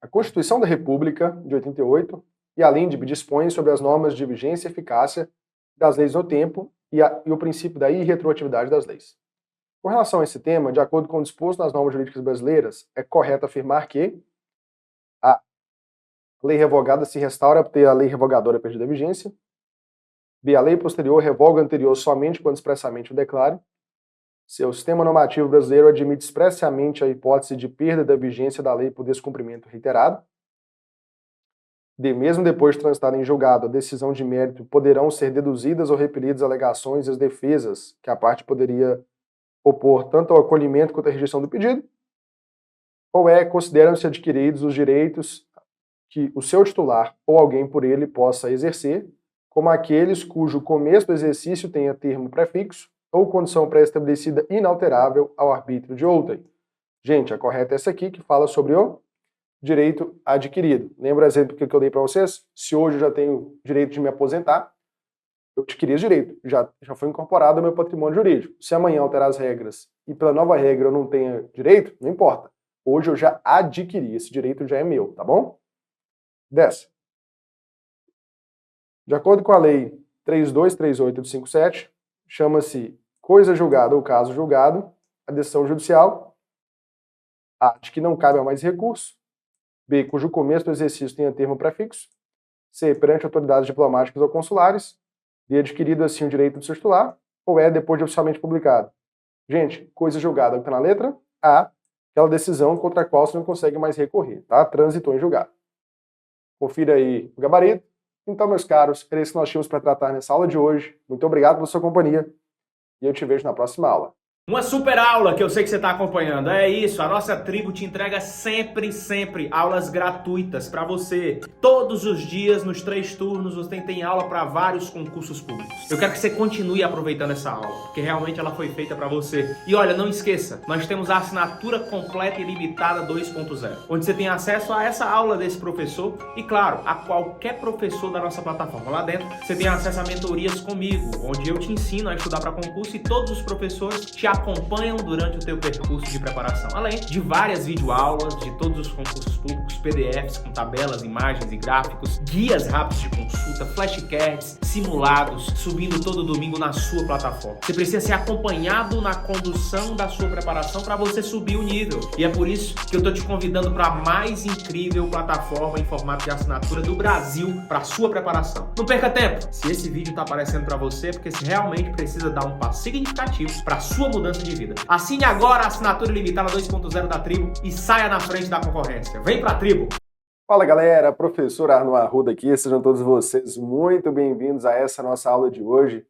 Speaker 8: A Constituição da República, de 88, e a LINDB dispõem sobre as normas de vigência e eficácia das leis no tempo e o princípio da irretroatividade das leis. Com relação a esse tema, de acordo com o disposto nas normas jurídicas brasileiras, é correto afirmar que a lei revogada se restaura por ter a lei revogadora perdida a vigência. B. A lei posterior revoga a anterior somente quando expressamente o declare. C. O sistema normativo brasileiro admite expressamente a hipótese de perda da vigência da lei por descumprimento reiterado. D. Mesmo depois de transitada em julgado, a decisão de mérito poderão ser deduzidas ou repelidas alegações e as defesas que a parte poderia opor tanto ao acolhimento quanto à rejeição do pedido. Ou consideram-se adquiridos os direitos que o seu titular ou alguém por ele possa exercer, como aqueles cujo começo do exercício tenha termo prefixo ou condição pré-estabelecida inalterável ao arbítrio de outrem. Gente, a correta é essa aqui, que fala sobre o direito adquirido. Lembra o exemplo que eu dei para vocês? Se hoje eu já tenho direito de me aposentar, eu adquiri esse direito, já foi incorporado ao meu patrimônio jurídico. Se amanhã alterar as regras e pela nova regra eu não tenha direito, não importa. Hoje eu já adquiri, esse direito já é meu, tá bom? 10. De acordo com a Lei 3238 de 57, chama-se coisa julgada ou caso julgado, a decisão judicial. A, de que não cabe a mais recurso. B, cujo começo do exercício tenha termo prefixo. C, perante autoridades diplomáticas ou consulares. D, adquirido assim o direito de se titular. Ou E, depois de oficialmente publicado. Gente, coisa julgada que está na letra A, aquela decisão contra a qual você não consegue mais recorrer, tá? Transitou em julgado. Confira aí o gabarito. Então, meus caros, era isso que nós tínhamos para tratar nessa aula de hoje. Muito obrigado pela sua companhia e eu te vejo na próxima aula.
Speaker 9: Uma super aula que eu sei que você está acompanhando. É isso, a nossa tribo te entrega sempre aulas gratuitas para você. Todos os dias, nos 3 turnos, você tem aula para vários concursos públicos. Eu quero que você continue aproveitando essa aula, porque realmente ela foi feita para você. E olha, não esqueça, nós temos a assinatura completa e limitada 2.0, onde você tem acesso a essa aula desse professor e, claro, a qualquer professor da nossa plataforma. Lá dentro, você tem acesso a mentorias comigo, onde eu te ensino a estudar para concurso e todos os professores te acompanham durante o teu percurso de preparação, além de várias videoaulas de todos os concursos públicos, PDFs com tabelas, imagens e gráficos, guias rápidos de consulta, flashcards, simulados, subindo todo domingo na sua plataforma. Você precisa ser acompanhado na condução da sua preparação para você subir o nível. E é por isso que eu estou te convidando para a mais incrível plataforma em formato de assinatura do Brasil para sua preparação. Não perca tempo! Se esse vídeo está aparecendo para você, é porque você realmente precisa dar um passo significativo para a sua mudança de vida. Assine agora a assinatura ilimitada 2.0 da Tribo e saia na frente da concorrência. Vem pra Tribo!
Speaker 8: Fala galera, professor Arno Arruda aqui, sejam todos vocês muito bem-vindos a essa nossa aula de hoje.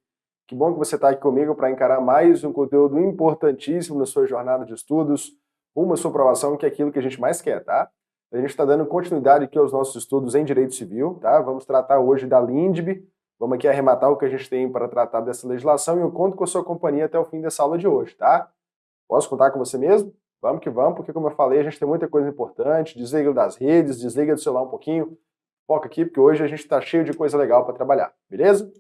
Speaker 8: Que bom que você está aqui comigo para encarar mais um conteúdo importantíssimo na sua jornada de estudos, uma sua aprovação, que é aquilo que a gente mais quer, tá? A gente está dando continuidade aqui aos nossos estudos em Direito Civil, tá? Vamos tratar hoje da LINDB. Vamos aqui arrematar o que a gente tem para tratar dessa legislação e eu conto com a sua companhia até o fim dessa aula de hoje, tá? Posso contar com você mesmo? Vamos que vamos, porque como eu falei, a gente tem muita coisa importante, desliga das redes, desliga do celular um pouquinho, foca aqui, porque hoje a gente está cheio de coisa legal para trabalhar, beleza?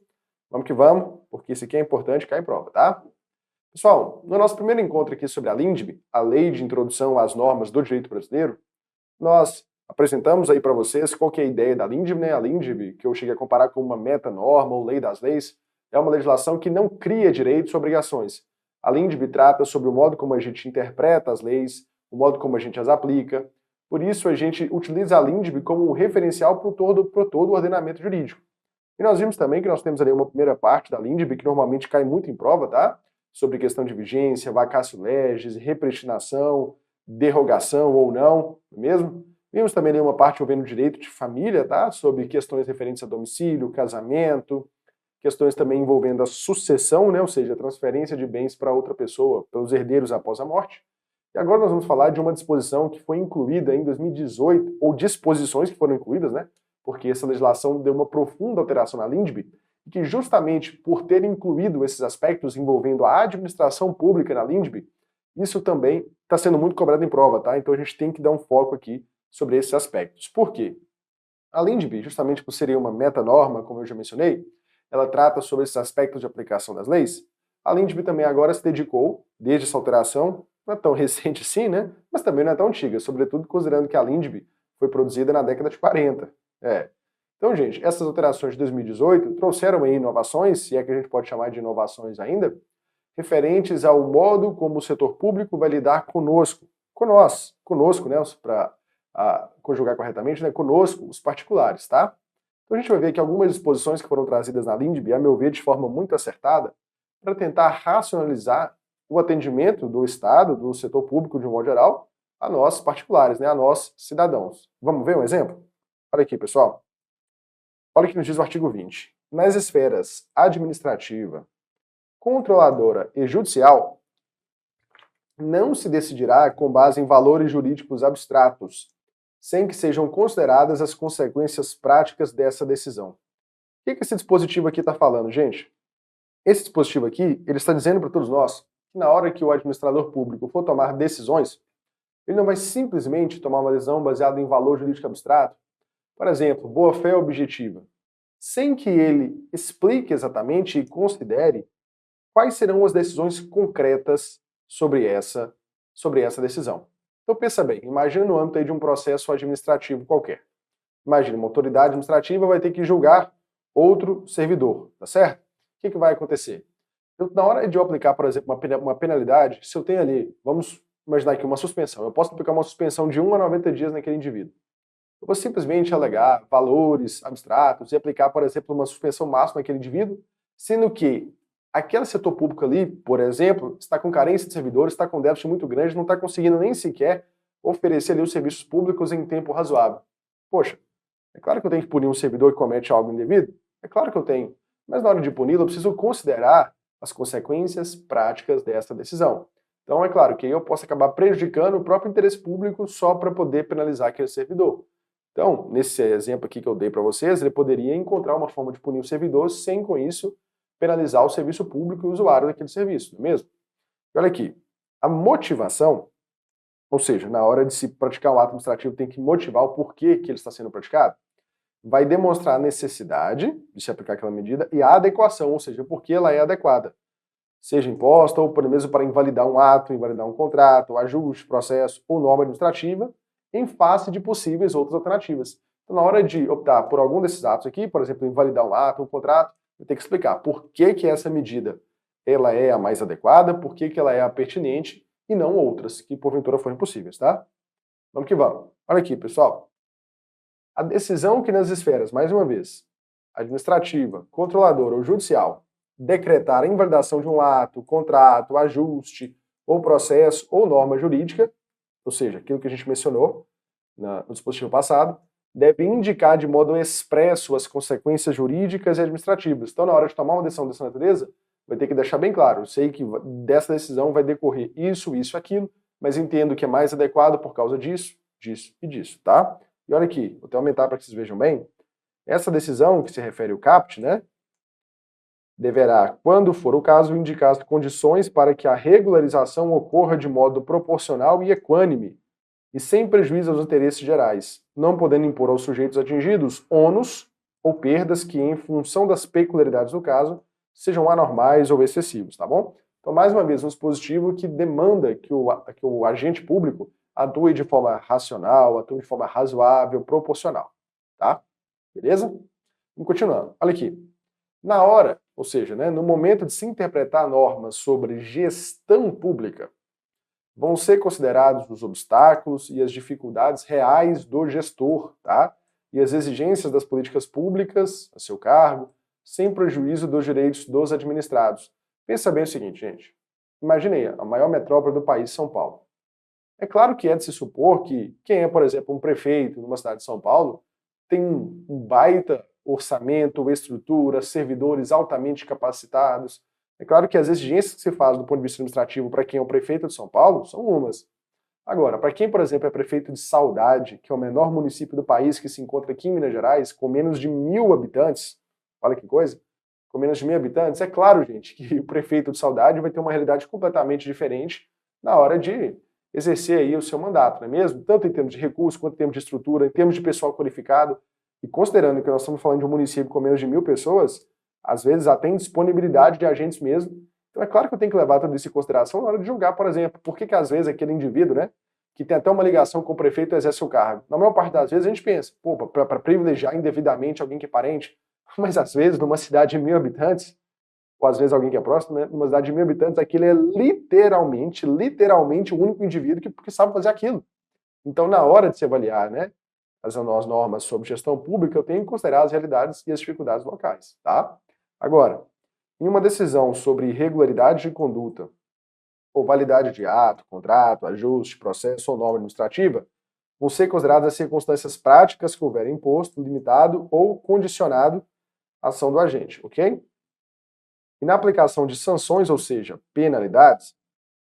Speaker 8: Vamos que vamos, porque isso aqui é importante, cai em prova, tá? Pessoal, no nosso primeiro encontro aqui sobre a LINDB, a Lei de Introdução às Normas do Direito Brasileiro, nós apresentamos aí para vocês qual que é a ideia da LINDB, né? A LINDB, que eu cheguei a comparar com uma meta-norma ou lei das leis, é uma legislação que não cria direitos ou obrigações. A LINDB trata sobre o modo como a gente interpreta as leis, o modo como a gente as aplica. Por isso, a gente utiliza a LINDB como um referencial para todo o ordenamento jurídico. E nós vimos também que nós temos ali uma primeira parte da LINDB, que normalmente cai muito em prova, tá? Sobre questão de vigência, vacatio legis, repristinação, derrogação ou não, não é mesmo? Vimos também ali uma parte envolvendo direito de família, tá? Sobre questões referentes a domicílio, casamento, questões também envolvendo a sucessão, né? Ou seja, a transferência de bens para outra pessoa, pelos herdeiros após a morte. E agora nós vamos falar de uma disposição que foi incluída em 2018, ou disposições que foram incluídas, né? Porque essa legislação deu uma profunda alteração na LINDB, e que justamente por ter incluído esses aspectos envolvendo a administração pública na LINDB, isso também está sendo muito cobrado em prova, tá? Então a gente tem que dar um foco aqui sobre esses aspectos. Por quê? A LINDB, justamente por ser uma meta-norma, como eu já mencionei, ela trata sobre esses aspectos de aplicação das leis. A LINDB também agora se dedicou, desde essa alteração, não é tão recente assim, né? Mas também não é tão antiga, sobretudo considerando que a LINDB foi produzida na década de 40. Então, gente, essas alterações de 2018 trouxeram aí inovações, se é que a gente pode chamar de inovações ainda, referentes ao modo como o setor público vai lidar conosco, conosco, né, para conjugar corretamente, né, conosco, os particulares, tá? Então a gente vai ver que algumas disposições que foram trazidas na LINDB, a meu ver, de forma muito acertada, para tentar racionalizar o atendimento do Estado, do setor público de um modo geral, a nós particulares, né, a nós cidadãos. Vamos ver um exemplo? Olha aqui, pessoal. Olha o que nos diz o artigo 20. Nas esferas administrativa, controladora e judicial, não se decidirá com base em valores jurídicos abstratos, sem que sejam consideradas as consequências práticas dessa decisão. O que esse dispositivo aqui está falando, gente? Esse dispositivo aqui, ele está dizendo para todos nós que na hora que o administrador público for tomar decisões, ele não vai simplesmente tomar uma decisão baseada em valor jurídico abstrato, por exemplo, boa-fé objetiva, sem que ele explique exatamente e considere quais serão as decisões concretas sobre essa decisão. Então pensa bem, imagina no âmbito aí de um processo administrativo qualquer. Imagina, uma autoridade administrativa vai ter que julgar outro servidor, tá certo? O que vai acontecer? Na hora de eu aplicar, por exemplo, uma penalidade, se eu tenho ali, vamos imaginar aqui uma suspensão, eu posso aplicar uma suspensão de 1 a 90 dias naquele indivíduo. Eu vou simplesmente alegar valores abstratos e aplicar, por exemplo, uma suspensão máxima naquele indivíduo, sendo que aquele setor público ali, por exemplo, está com carência de servidores, está com déficit muito grande, não está conseguindo nem sequer oferecer ali os serviços públicos em tempo razoável. Poxa, é claro que eu tenho que punir um servidor que comete algo indevido? É claro que eu tenho. Mas na hora de puni-lo, eu preciso considerar as consequências práticas dessa decisão. Então, é claro que eu posso acabar prejudicando o próprio interesse público só para poder penalizar aquele servidor. Então, nesse exemplo aqui que eu dei para vocês, ele poderia encontrar uma forma de punir o servidor sem, com isso, penalizar o serviço público e o usuário daquele serviço, não é mesmo? E olha aqui, a motivação, ou seja, na hora de se praticar um ato administrativo tem que motivar o porquê que ele está sendo praticado, vai demonstrar a necessidade de se aplicar aquela medida e a adequação, ou seja, porque ela é adequada. Seja imposta ou, por mesmo, para invalidar um ato, invalidar um contrato, ajuste, processo ou norma administrativa, em face de possíveis outras alternativas. Então, na hora de optar por algum desses atos aqui, por exemplo, invalidar um ato, um contrato, eu tenho que explicar por que essa medida ela é a mais adequada, por que ela é a pertinente e não outras que porventura forem possíveis, tá? Vamos que vamos. Olha aqui, pessoal. A decisão que nas esferas, mais uma vez, administrativa, controladora ou judicial, decretar a invalidação de um ato, contrato, ajuste, ou processo, ou norma jurídica, ou seja, aquilo que a gente mencionou no dispositivo passado, deve indicar de modo expresso as consequências jurídicas e administrativas. Então, na hora de tomar uma decisão dessa natureza, vai ter que deixar bem claro, eu sei que dessa decisão vai decorrer isso, isso, aquilo, mas entendo que é mais adequado por causa disso, disso e disso, tá? E olha aqui, vou até aumentar para que vocês vejam bem, essa decisão que se refere ao CAPT, né, deverá, quando for o caso, indicar as condições para que a regularização ocorra de modo proporcional e equânime, e sem prejuízo aos interesses gerais, não podendo impor aos sujeitos atingidos ônus ou perdas que, em função das peculiaridades do caso, sejam anormais ou excessivos, tá bom? Então, mais uma vez, um dispositivo que demanda que o agente público atue de forma racional, atue de forma razoável, proporcional, tá? Beleza? Vamos continuando. Olha aqui. Na hora, ou seja, né, no momento de se interpretar normas sobre gestão pública, vão ser considerados os obstáculos e as dificuldades reais do gestor, tá? E as exigências das políticas públicas a seu cargo, sem prejuízo dos direitos dos administrados. Pensa bem o seguinte, gente. Imagine aí, a maior metrópole do país, São Paulo. É claro que é de se supor que quem é, por exemplo, um prefeito numa cidade de São Paulo tem um baita orçamento, estrutura, servidores altamente capacitados. É claro que as exigências que se faz do ponto de vista administrativo para quem é o prefeito de São Paulo são umas. Agora, para quem, por exemplo, é prefeito de Saudade, que é o menor município do país que se encontra aqui em Minas Gerais, com menos de 1.000 habitantes, olha que coisa, com menos de 1.000 habitantes, é claro, gente, que o prefeito de Saudade vai ter uma realidade completamente diferente na hora de exercer aí o seu mandato, não é mesmo? Tanto em termos de recursos, quanto em termos de estrutura, em termos de pessoal qualificado. E considerando que nós estamos falando de um município com menos de 1.000 pessoas, às vezes até indisponibilidade de agentes mesmo. Então é claro que eu tenho que levar tudo isso em consideração na hora de julgar, por exemplo, por que às vezes aquele indivíduo, né, que tem até uma ligação com o prefeito exerce o cargo. Na maior parte das vezes a gente pensa, pô, para privilegiar indevidamente alguém que é parente, mas às vezes numa cidade de 1.000 habitantes, ou às vezes alguém que é próximo, né, numa cidade de 1.000 habitantes, aquele é literalmente o único indivíduo que sabe fazer aquilo. Então na hora de se avaliar, né, as normas sobre gestão pública, eu tenho que considerar as realidades e as dificuldades locais, tá? Agora, em uma decisão sobre irregularidade de conduta, ou validade de ato, contrato, ajuste, processo ou norma administrativa, vão ser consideradas as circunstâncias práticas que houverem imposto, limitado ou condicionado a ação do agente, ok? E na aplicação de sanções, ou seja, penalidades,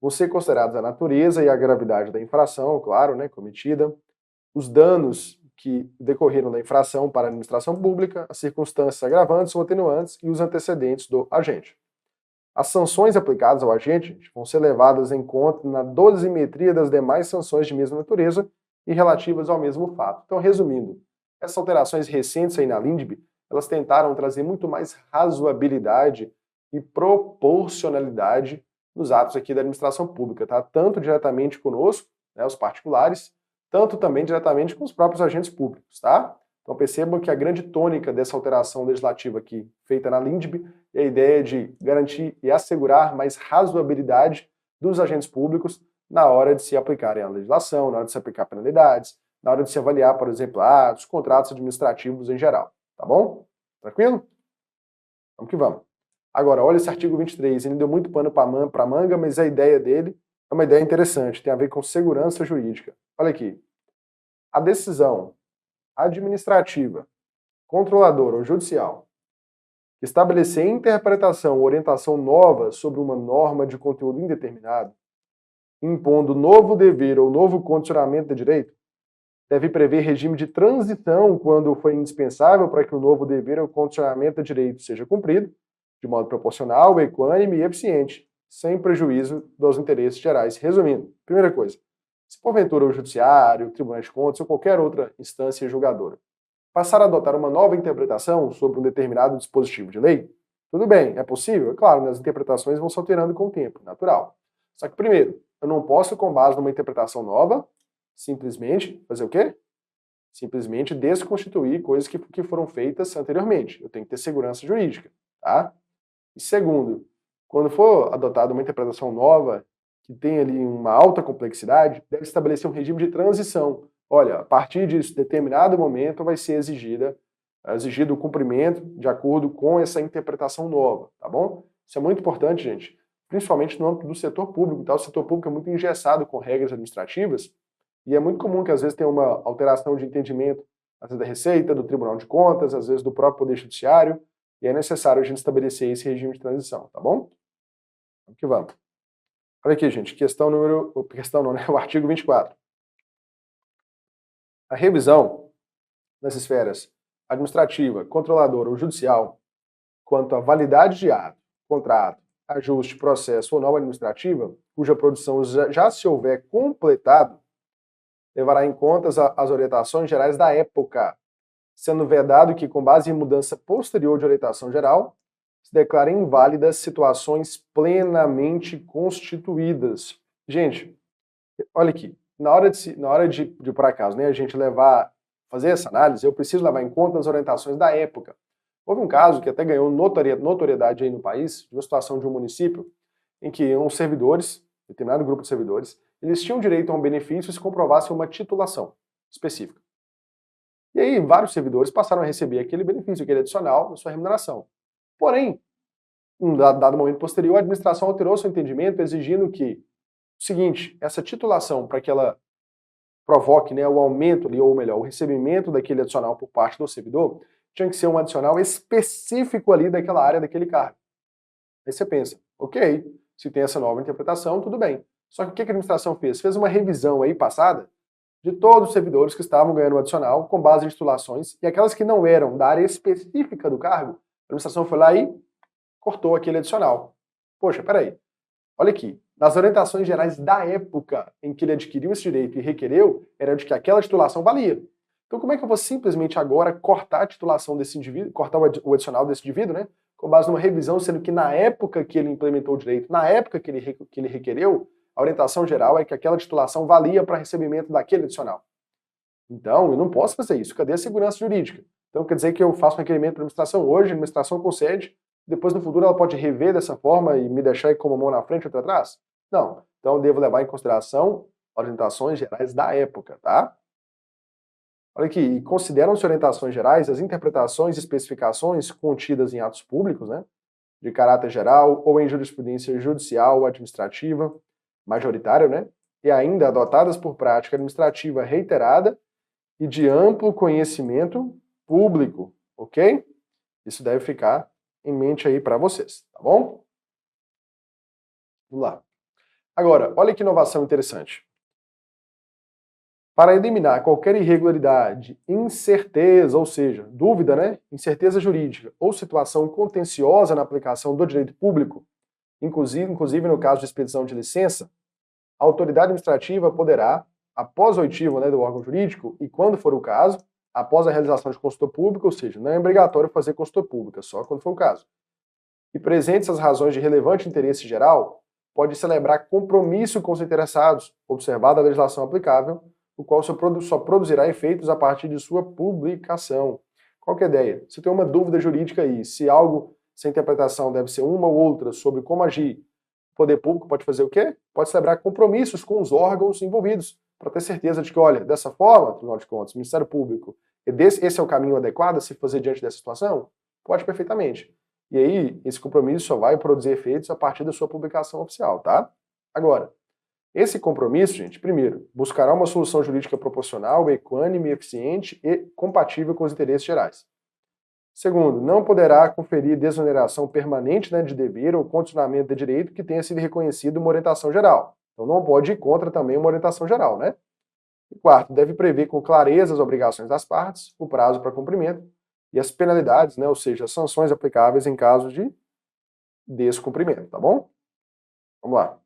Speaker 8: vão ser consideradas a natureza e a gravidade da infração, claro, né, cometida, os danos que decorreram da infração para a administração pública, as circunstâncias agravantes ou atenuantes e os antecedentes do agente. As sanções aplicadas ao agente vão ser levadas em conta na dosimetria das demais sanções de mesma natureza e relativas ao mesmo fato. Então, resumindo, essas alterações recentes aí na LINDB, elas tentaram trazer muito mais razoabilidade e proporcionalidade nos atos aqui da administração pública, tá? Tanto diretamente conosco, né, os particulares, tanto também diretamente com os próprios agentes públicos, tá? Então percebam que a grande tônica dessa alteração legislativa aqui, feita na LINDB, e a ideia de garantir e assegurar mais razoabilidade dos agentes públicos na hora de se aplicarem a legislação, na hora de se aplicar penalidades, na hora de se avaliar, por exemplo, os contratos administrativos em geral. Tá bom? Tranquilo? Vamos que vamos. Agora, olha esse artigo 23, ele deu muito pano para manga, mas a ideia dele é uma ideia interessante, tem a ver com segurança jurídica. Olha aqui. A decisão administrativa, controladora ou judicial que estabelecer interpretação ou orientação nova sobre uma norma de conteúdo indeterminado, impondo novo dever ou novo condicionamento de direito, deve prever regime de transição quando for indispensável para que o novo dever ou condicionamento de direito seja cumprido, de modo proporcional, equânime e eficiente, sem prejuízo dos interesses gerais. Resumindo, primeira coisa, se porventura o judiciário, o Tribunal de Contas ou qualquer outra instância julgadora passar a adotar uma nova interpretação sobre um determinado dispositivo de lei, tudo bem, é possível? É claro, as interpretações vão se alterando com o tempo, natural. Só que, primeiro, eu não posso, com base numa interpretação nova, simplesmente fazer o quê? Simplesmente desconstituir coisas que foram feitas anteriormente. Eu tenho que ter segurança jurídica, tá? E segundo, quando for adotada uma interpretação nova, que tem ali uma alta complexidade, deve estabelecer um regime de transição. Olha, a partir de determinado momento vai ser exigido o cumprimento de acordo com essa interpretação nova, tá bom? Isso é muito importante, gente, principalmente no âmbito do setor público, tá? O setor público é muito engessado com regras administrativas e é muito comum que às vezes tenha uma alteração de entendimento, às vezes da Receita, do Tribunal de Contas, às vezes do próprio Poder Judiciário, e é necessário a gente estabelecer esse regime de transição, tá bom? Vamos que vamos. Olha aqui, gente, o artigo 24. A revisão das esferas administrativa, controladora ou judicial quanto à validade de ato, contrato, ajuste, processo ou norma administrativa, cuja produção já se houver completado, levará em conta as orientações gerais da época, sendo vedado que, com base em mudança posterior de orientação geral, se declarem inválidas situações plenamente constituídas. Gente, olha aqui. Na hora de por acaso, né, a gente fazer essa análise, eu preciso levar em conta as orientações da época. Houve um caso que até ganhou notoriedade aí no país, de uma situação de um município, em que uns servidores, determinado grupo de servidores, eles tinham direito a um benefício se comprovasse uma titulação específica. E aí vários servidores passaram a receber aquele benefício, aquele adicional na sua remuneração. Porém, em um dado momento posterior, a administração alterou seu entendimento, exigindo que o seguinte, essa titulação, para que ela provoque, né, o aumento ali, ou melhor, o recebimento daquele adicional por parte do servidor, tinha que ser um adicional específico ali daquela área, daquele cargo. Aí você pensa, ok, se tem essa nova interpretação, tudo bem. Só que o que a administração fez? Fez uma revisão aí passada de todos os servidores que estavam ganhando o adicional com base em titulações, e aquelas que não eram da área específica do cargo, a administração foi lá e cortou aquele adicional. Poxa, peraí, olha aqui, nas orientações gerais da época em que ele adquiriu esse direito e requereu, era de que aquela titulação valia. Então como é que eu vou simplesmente agora cortar a titulação desse indivíduo, cortar o adicional desse indivíduo, né, com base numa revisão, sendo que na época que ele implementou o direito, na época que ele requereu, a orientação geral é que aquela titulação valia para recebimento daquele adicional. Então, eu não posso fazer isso. Cadê a segurança jurídica? Então, quer dizer que eu faço um requerimento para a administração hoje, a administração concede, depois no futuro ela pode rever dessa forma e me deixar aí com uma mão na frente e outra atrás? Não. Então, eu devo levar em consideração orientações gerais da época, tá? Olha aqui, consideram-se orientações gerais as interpretações e especificações contidas em atos públicos, né, de caráter geral ou em jurisprudência judicial ou administrativa, majoritária, né, e ainda adotadas por prática administrativa reiterada e de amplo conhecimento público, ok? Isso deve ficar em mente aí para vocês, tá bom? Vamos lá. Agora, olha que inovação interessante. Para eliminar qualquer irregularidade, incerteza, ou seja, dúvida, né, incerteza jurídica ou situação contenciosa na aplicação do direito público, inclusive no caso de expedição de licença, a autoridade administrativa poderá, após o oitivo, né, do órgão jurídico, e quando for o caso, após a realização de consulta pública, ou seja, não é obrigatório fazer consulta pública, só quando for o caso. E presentes as razões de relevante interesse geral, pode celebrar compromisso com os interessados, observada a legislação aplicável, o qual só produzirá efeitos a partir de sua publicação. Qual que é a ideia? Se tem uma dúvida jurídica aí, se algo se a interpretação deve ser uma ou outra sobre como agir, o poder público pode fazer o quê? Pode celebrar compromissos com os órgãos envolvidos, para ter certeza de que, olha, dessa forma, Tribunal de Contas, Ministério Público, esse é o caminho adequado a se fazer diante dessa situação? Pode perfeitamente. E aí, esse compromisso só vai produzir efeitos a partir da sua publicação oficial, tá? Agora, esse compromisso, gente, primeiro, buscará uma solução jurídica proporcional, equânime, eficiente e compatível com os interesses gerais. Segundo, não poderá conferir desoneração permanente, né, de dever ou continuamento de direito que tenha sido reconhecido uma orientação geral. Então não pode ir contra também uma orientação geral, né? E quarto, deve prever com clareza as obrigações das partes, o prazo para cumprimento e as penalidades, né, ou seja, as sanções aplicáveis em caso de descumprimento, tá bom? Vamos lá.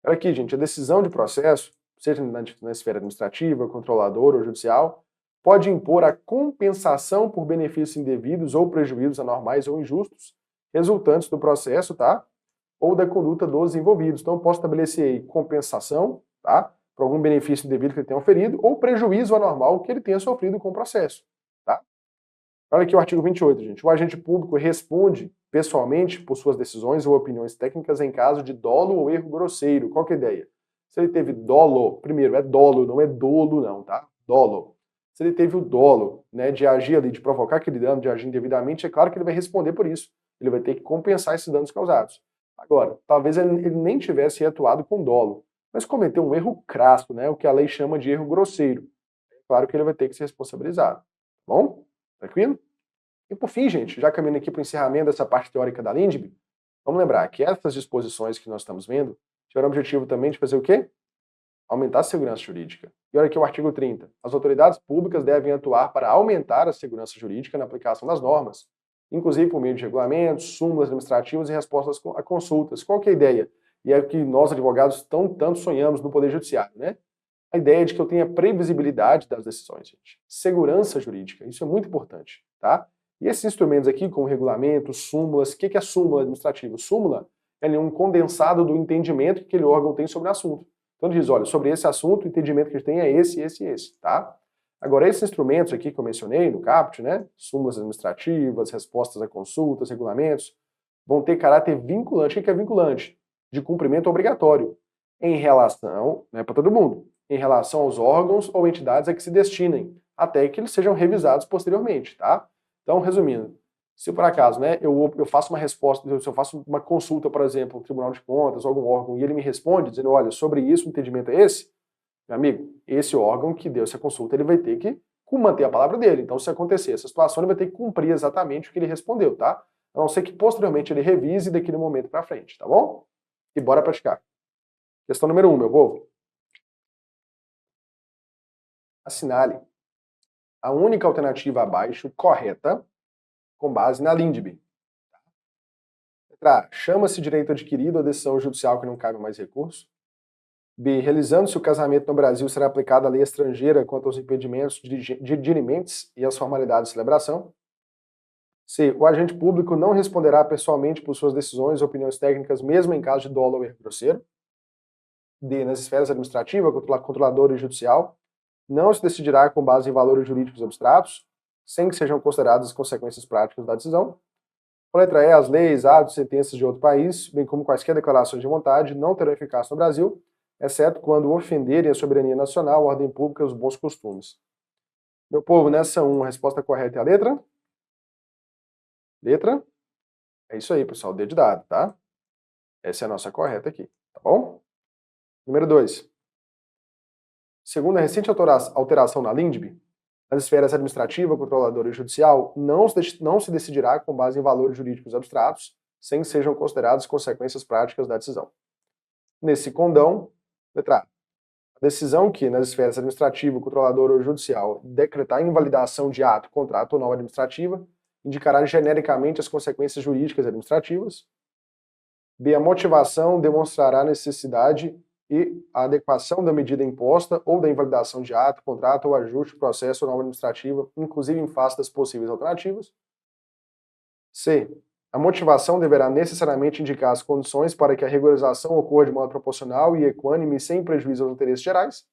Speaker 8: Olha aqui, gente, a decisão de processo, seja na esfera administrativa, controladora ou judicial, pode impor a compensação por benefícios indevidos ou prejuízos anormais ou injustos resultantes do processo, tá? Ou da conduta dos envolvidos. Então, eu posso estabelecer aí compensação, tá? Por algum benefício indevido que ele tenha oferido, ou prejuízo anormal que ele tenha sofrido com o processo, tá? Olha aqui o artigo 28, gente. O agente público responde pessoalmente por suas decisões ou opiniões técnicas em caso de dolo ou erro grosseiro. Qual que é a ideia? Se ele teve dolo, primeiro, é dolo, não é dolo não, tá? Dolo. Se ele teve o dolo, né, de agir ali, de provocar aquele dano, de agir indevidamente, é claro que ele vai responder por isso. Ele vai ter que compensar esses danos causados. Agora, talvez ele nem tivesse atuado com dolo, mas cometeu um erro crasso, né, o que a lei chama de erro grosseiro. É claro que ele vai ter que ser responsabilizado. Tá bom? Tranquilo? E por fim, gente, já caminhando aqui para o encerramento dessa parte teórica da LINDB, vamos lembrar que essas disposições que nós estamos vendo tiveram o objetivo também de fazer o quê? Aumentar a segurança jurídica. E olha aqui o artigo 30. As autoridades públicas devem atuar para aumentar a segurança jurídica na aplicação das normas, inclusive por meio de regulamentos, súmulas administrativas e respostas a consultas. Qual que é a ideia? E é o que nós, advogados, tanto sonhamos no Poder Judiciário, né? A ideia é de que eu tenha previsibilidade das decisões, gente. Segurança jurídica, isso é muito importante, tá? E esses instrumentos aqui, como regulamentos, súmulas, o que é súmula administrativa? Súmula é um condensado do entendimento que aquele órgão tem sobre o assunto. Então diz, olha, sobre esse assunto, o entendimento que a gente tem é esse, esse e esse, tá? Agora, esses instrumentos aqui que eu mencionei no caput, né, súmulas administrativas, respostas a consultas, regulamentos, vão ter caráter vinculante. O que é vinculante? De cumprimento obrigatório, em relação, não é para todo mundo, em relação aos órgãos ou entidades a que se destinem, até que eles sejam revisados posteriormente, tá? Então, resumindo, se por acaso, né, eu faço uma resposta, se eu faço uma consulta, por exemplo, no Tribunal de Contas, algum órgão, e ele me responde dizendo, olha, sobre isso o entendimento é esse, meu amigo, esse órgão que deu essa consulta, ele vai ter que manter a palavra dele. Então, se acontecer essa situação, ele vai ter que cumprir exatamente o que ele respondeu, tá? A não ser que posteriormente ele revise daquele momento para frente, tá bom? E bora praticar. Questão número 1, meu povo. Assinale a única alternativa abaixo correta com base na LINDB. Letra A. Chama-se direito adquirido a decisão judicial que não cabe mais recurso. B. Realizando-se o casamento no Brasil, será aplicada a lei estrangeira quanto aos impedimentos de dirimentes e as formalidades de celebração. C. O agente público não responderá pessoalmente por suas decisões ou opiniões técnicas, mesmo em caso de dolo ou erro grosseiro. D. Nas esferas administrativa, controladora e judicial, não se decidirá com base em valores jurídicos abstratos, sem que sejam consideradas as consequências práticas da decisão. A letra E, as leis, atos e sentenças de outro país, bem como quaisquer declarações de vontade, não terão eficácia no Brasil, exceto quando ofenderem a soberania nacional, a ordem pública e os bons costumes. Meu povo, nessa 1, a resposta correta é a letra? Letra? É isso aí, pessoal, D de dado, tá? Essa é a nossa correta aqui, tá bom? Número 2. Segundo a recente alteração na LINDB, nas esferas administrativa, controladora e judicial, não se decidirá com base em valores jurídicos abstratos, sem que sejam consideradas consequências práticas da decisão. Nesse condão, letra A. A decisão que, nas esferas administrativa, controladora ou judicial, decretar invalidação de ato, contrato ou norma administrativa, indicará genericamente as consequências jurídicas e administrativas. B. A motivação demonstrará a necessidade e a adequação da medida imposta ou da invalidação de ato, contrato ou ajuste, processo ou norma administrativa, inclusive em face das possíveis alternativas. C. A motivação deverá necessariamente indicar as condições para que a regularização ocorra de modo proporcional e equânime sem prejuízo aos interesses gerais.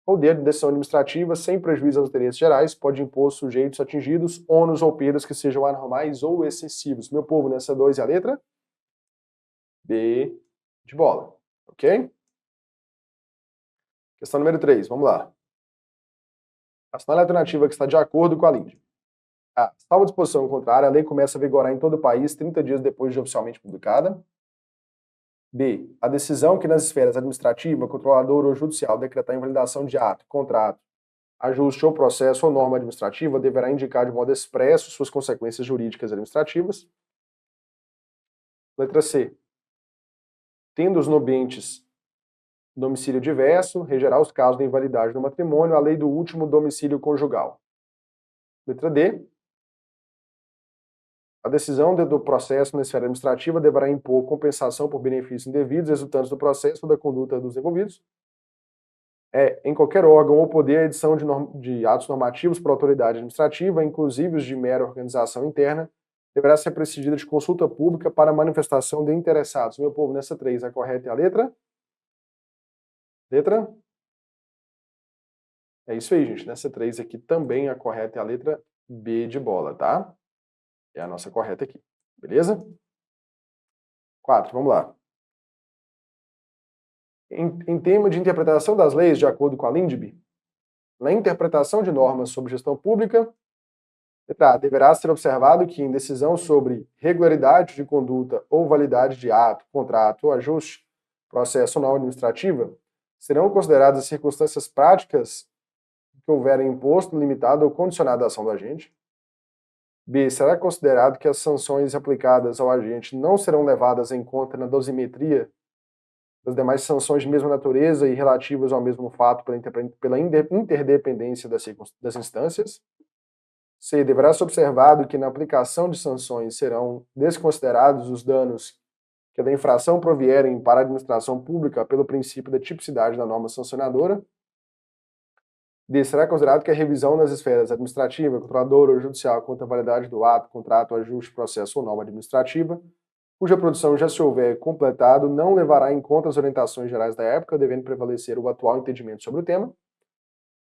Speaker 8: Ou D, a decisão administrativa, sem prejuízo aos interesses gerais, pode impor aos sujeitos atingidos ônus ou perdas que sejam anormais ou excessivos. Meu povo, nessa 2 é a letra B de bola, ok? Questão número 3, vamos lá. Assinale a alternativa que está de acordo com a LINDB. A. Salvo disposição contrária, a lei começa a vigorar em todo o país 30 dias depois de oficialmente publicada. B. A decisão que nas esferas administrativa, controladora ou judicial decretar invalidação de ato, contrato, ajuste ou processo ou norma administrativa deverá indicar de modo expresso suas consequências jurídicas e administrativas. Letra C. Tendo os nobentes domicílio diverso, regerá os casos de invalidade do matrimônio a lei do último domicílio conjugal. Letra D. A decisão do processo na esfera administrativa deverá impor compensação por benefícios indevidos resultantes do processo ou da conduta dos envolvidos. Em qualquer órgão ou poder, a edição de atos normativos por autoridade administrativa, inclusive os de mera organização interna, deverá ser precedida de consulta pública para manifestação de interessados. Meu povo, nessa 3, a correta é a letra? Letra? É isso aí, gente. Nessa 3 aqui também a correta é a letra B de bola, tá? É a nossa correta aqui. Beleza? 4, vamos lá. Em tema de interpretação das leis, de acordo com a LINDB, na interpretação de normas sobre gestão pública, deverá ser observado que em decisão sobre regularidade de conduta ou validade de ato, contrato ou ajuste, processo ou norma administrativa, serão consideradas as circunstâncias práticas que houverem imposto, limitado ou condicionado a ação do agente. B. Será considerado que as sanções aplicadas ao agente não serão levadas em conta na dosimetria das demais sanções de mesma natureza e relativas ao mesmo fato pela interdependência das instâncias. C. Deverá ser observado que na aplicação de sanções serão desconsiderados os danos que da infração provierem para a administração pública pelo princípio da tipicidade da norma sancionadora. D. Será considerado que a revisão nas esferas administrativa, controladora ou judicial quanto à validade do ato, contrato, ajuste, processo ou norma administrativa, cuja produção já se houver completado, não levará em conta as orientações gerais da época, devendo prevalecer o atual entendimento sobre o tema.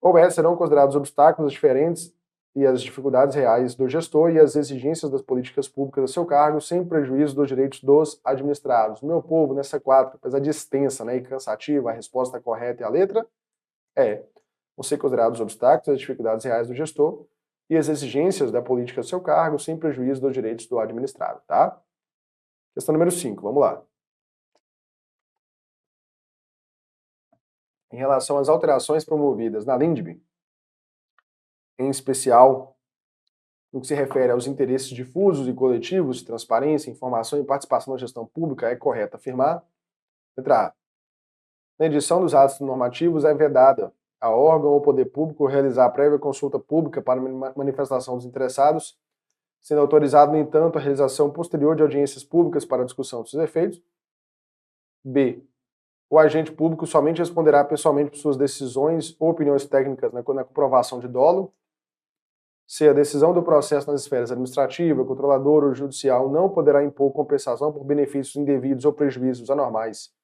Speaker 8: Ou E. Serão considerados obstáculos diferentes e as dificuldades reais do gestor e as exigências das políticas públicas a seu cargo, sem prejuízo dos direitos dos administrados. Meu povo, nessa 4, apesar de extensa, e cansativa, a resposta correta é a letra E. Vão ser considerados obstáculos as dificuldades reais do gestor e as exigências da política a seu cargo, sem prejuízo dos direitos do administrado, tá? Questão número 5, vamos lá. Em relação às alterações promovidas na LINDB, em especial no que se refere aos interesses difusos e coletivos, transparência, informação e participação na gestão pública, é correto afirmar. Letra A. Na edição dos atos normativos é vedada a órgão ou poder público realizar prévia consulta pública para manifestação dos interessados, sendo autorizado, no entanto, a realização posterior de audiências públicas para discussão dos seus efeitos. B. O agente público somente responderá pessoalmente por suas decisões ou opiniões técnicas na comprovação de dolo. C. A decisão do processo nas esferas administrativa, controladora ou judicial não poderá impor compensação por benefícios indevidos ou prejuízos anormais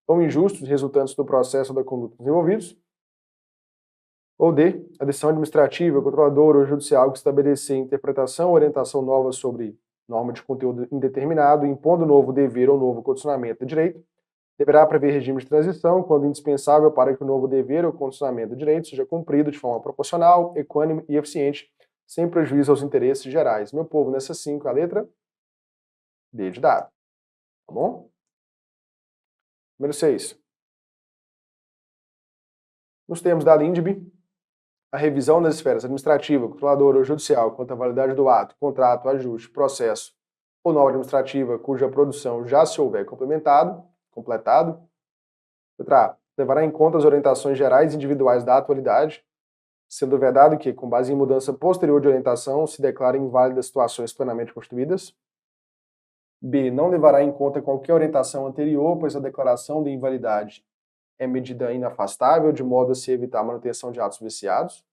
Speaker 8: ou injustos resultantes do processo ou da conduta dos envolvidos. Ou D. A decisão administrativa, controladora ou judicial que estabelecer interpretação ou orientação nova sobre norma de conteúdo indeterminado, impondo novo dever ou novo condicionamento de direito, deverá prever regime de transição quando indispensável para que o novo dever ou condicionamento de direito seja cumprido de forma proporcional, equânime e eficiente, sem prejuízo aos interesses gerais. Meu povo, nessa 5, a letra D de dado. Tá bom? Número 6. Nos termos da LINDB, a revisão das esferas administrativa, controladora ou judicial quanto à validade do ato, contrato, ajuste, processo ou norma administrativa cuja produção já se houver completado, letra A, levará em conta as orientações gerais e individuais da atualidade, sendo vedado que, com base em mudança posterior de orientação, se declarem inválidas situações plenamente constituídas. B. Não levará em conta qualquer orientação anterior, pois a declaração de invalidade é medida inafastável, de modo a se evitar a manutenção de atos viciados.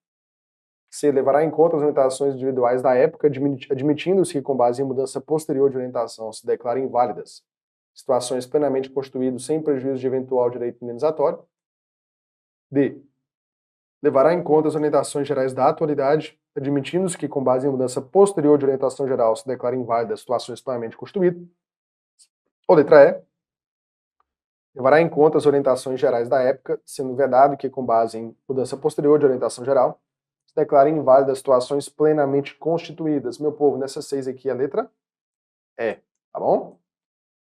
Speaker 8: C. Levará em conta as orientações individuais da época, admitindo-se que, com base em mudança posterior de orientação, se declarem inválidas situações plenamente constituídas sem prejuízo de eventual direito indenizatório. D. levará em conta as orientações gerais da atualidade, admitindo-se que, com base em mudança posterior de orientação geral, se declara inválida a situação plenamente constituída. Ou letra E, levará em conta as orientações gerais da época, sendo vedado que, com base em mudança posterior de orientação geral, se declara inválida as situações plenamente constituídas. Meu povo, nessa 6 aqui, a letra E, tá bom?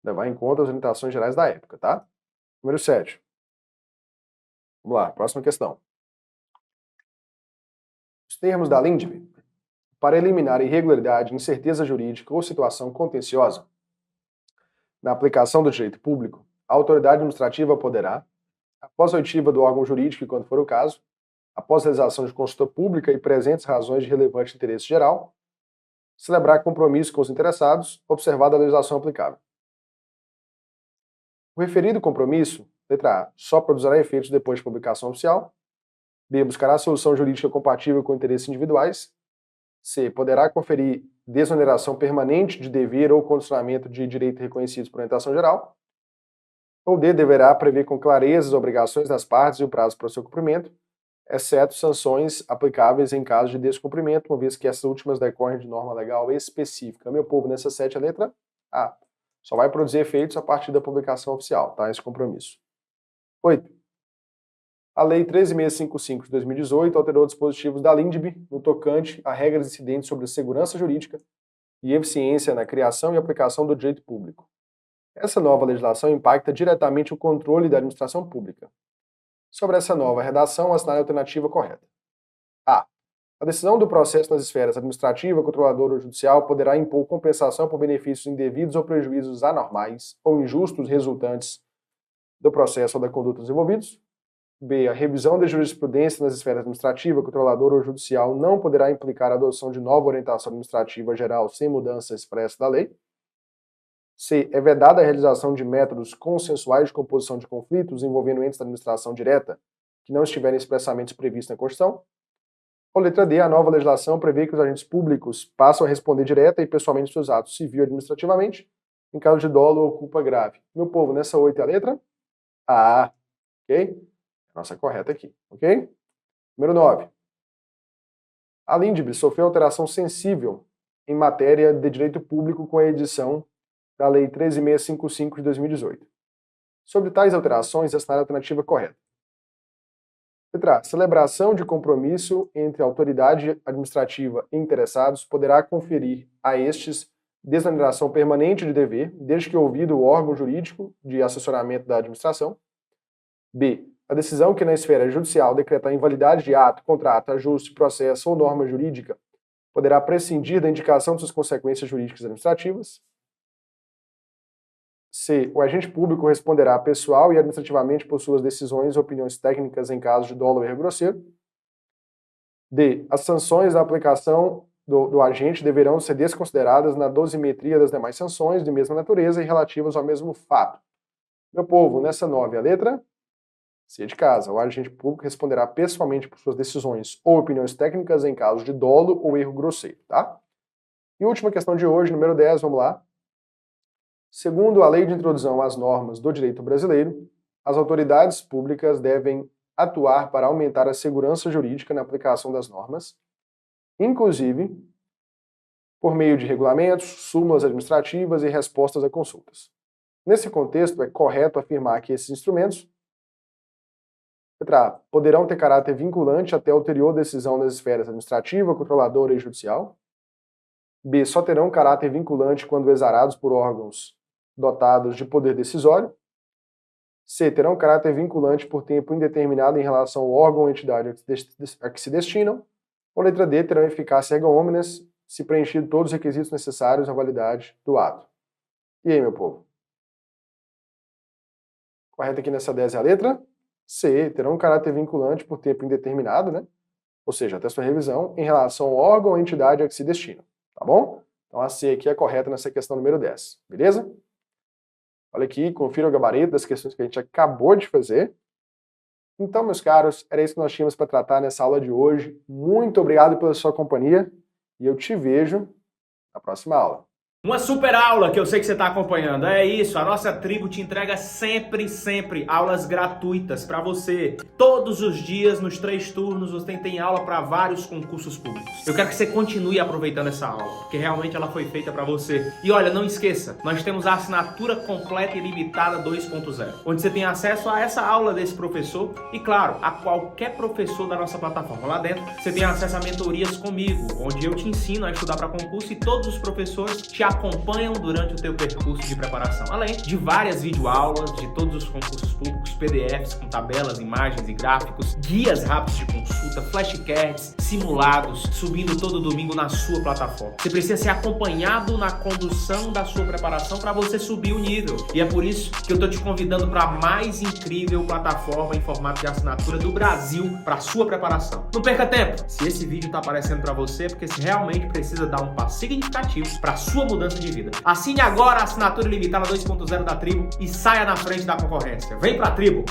Speaker 8: Levar em conta as orientações gerais da época, tá? Número 7. Vamos lá, próxima questão. Os termos da LINDB, para eliminar irregularidade, incerteza jurídica ou situação contenciosa, na aplicação do direito público, a autoridade administrativa poderá, após a oitiva do órgão jurídico, quando for o caso, após a realização de consulta pública e presentes razões de relevante interesse geral, celebrar compromisso com os interessados, observada a legislação aplicável. O referido compromisso, letra A, só produzirá efeitos depois de publicação oficial. B, buscará solução jurídica compatível com interesses individuais. C, poderá conferir desoneração permanente de dever ou condicionamento de direito reconhecidos por orientação geral. Ou D, deverá prever com clareza as obrigações das partes e o prazo para o seu cumprimento, exceto sanções aplicáveis em caso de descumprimento, uma vez que essas últimas decorrem de norma legal específica. Meu povo, nessa 7, a letra A. Só vai produzir efeitos a partir da publicação oficial, tá? Esse compromisso. 8. A Lei 13.655 de 2018 alterou dispositivos da LINDB no tocante a regras incidentes sobre segurança jurídica e eficiência na criação e aplicação do direito público. Essa nova legislação impacta diretamente o controle da administração pública. Sobre essa nova redação, assinale a alternativa correta. A. A decisão do processo nas esferas administrativa, controladora ou judicial poderá impor compensação por benefícios indevidos ou prejuízos anormais ou injustos resultantes do processo ou da conduta dos envolvidos. B. A revisão da jurisprudência nas esferas administrativa, controladora ou judicial não poderá implicar a adoção de nova orientação administrativa geral sem mudança expressa da lei. C. É vedada a realização de métodos consensuais de composição de conflitos envolvendo entes da administração direta que não estiverem expressamente previstos na Constituição. Ou letra D. A nova legislação prevê que os agentes públicos passam a responder direta e pessoalmente seus atos civil e administrativamente em caso de dolo ou culpa grave. Meu povo, nessa 8 é a letra A. Ok? Nossa correta aqui. Ok? Número 9. A LINDB sofreu alteração sensível em matéria de direito público com a edição da Lei 13.655 de 2018. Sobre tais alterações, esta é a alternativa correta. Letra A. Celebração de compromisso entre autoridade administrativa e interessados poderá conferir a estes desoneração permanente de dever, desde que ouvido o órgão jurídico de assessoramento da administração. B. A decisão que na esfera judicial decretar invalidade de ato, contrato, ajuste, processo ou norma jurídica poderá prescindir da indicação de suas consequências jurídicas e administrativas. C. O agente público responderá pessoal e administrativamente por suas decisões ou opiniões técnicas em caso de dolo ou erro grosseiro. D. As sanções da aplicação do agente deverão ser desconsideradas na dosimetria das demais sanções de mesma natureza e relativas ao mesmo fato. Meu povo, nessa 9 a letra C de casa. O agente público responderá pessoalmente por suas decisões ou opiniões técnicas em caso de dolo ou erro grosseiro, tá? E última questão de hoje, número 10, vamos lá. Segundo a Lei de Introdução às Normas do Direito Brasileiro, as autoridades públicas devem atuar para aumentar a segurança jurídica na aplicação das normas, inclusive por meio de regulamentos, súmulas administrativas e respostas a consultas. Nesse contexto, é correto afirmar que esses instrumentos poderão ter caráter vinculante até a ulterior decisão nas esferas administrativa, controladora e judicial. B. Só terão caráter vinculante quando exarados por órgãos dotados de poder decisório. C. Terão caráter vinculante por tempo indeterminado em relação ao órgão ou entidade a que se destinam. Ou letra D. Terão eficácia erga omnes se preenchido todos os requisitos necessários à validade do ato. E aí, meu povo? Correto aqui nessa 10 é a letra C. Terão caráter vinculante por tempo indeterminado, né? Ou seja, até sua revisão, em relação ao órgão ou entidade a que se destinam. Tá bom? Então a C aqui é correta nessa questão número 10. Beleza? Olha aqui, confira o gabarito das questões que a gente acabou de fazer. Então, meus caros, era isso que nós tínhamos para tratar nessa aula de hoje. Muito obrigado pela sua companhia e eu te vejo na próxima aula.
Speaker 9: Uma super aula que eu sei que você está acompanhando. É isso, a nossa tribo te entrega sempre aulas gratuitas para você. Todos os dias, nos 3 turnos, você tem aula para vários concursos públicos. Eu quero que você continue aproveitando essa aula, porque realmente ela foi feita para você. E olha, não esqueça, nós temos a assinatura completa e limitada 2.0, onde você tem acesso a essa aula desse professor e, claro, a qualquer professor da nossa plataforma. Lá dentro, você tem acesso a mentorias comigo, onde eu te ensino a estudar para concurso e todos os professores te acompanham durante o teu percurso de preparação, além de várias videoaulas de todos os concursos públicos, PDFs com tabelas, imagens e gráficos, guias rápidos de consulta, flashcards, simulados, subindo todo domingo na sua plataforma. Você precisa ser acompanhado na condução da sua preparação para você subir o nível. E é por isso que eu estou te convidando para a mais incrível plataforma em formato de assinatura do Brasil para sua preparação. Não perca tempo! Se esse vídeo está aparecendo para você, é porque você realmente precisa dar um passo significativo para a sua mudança de vida. Assine agora a assinatura ilimitada 2.0 da Tribo e saia na frente da concorrência. Vem pra Tribo!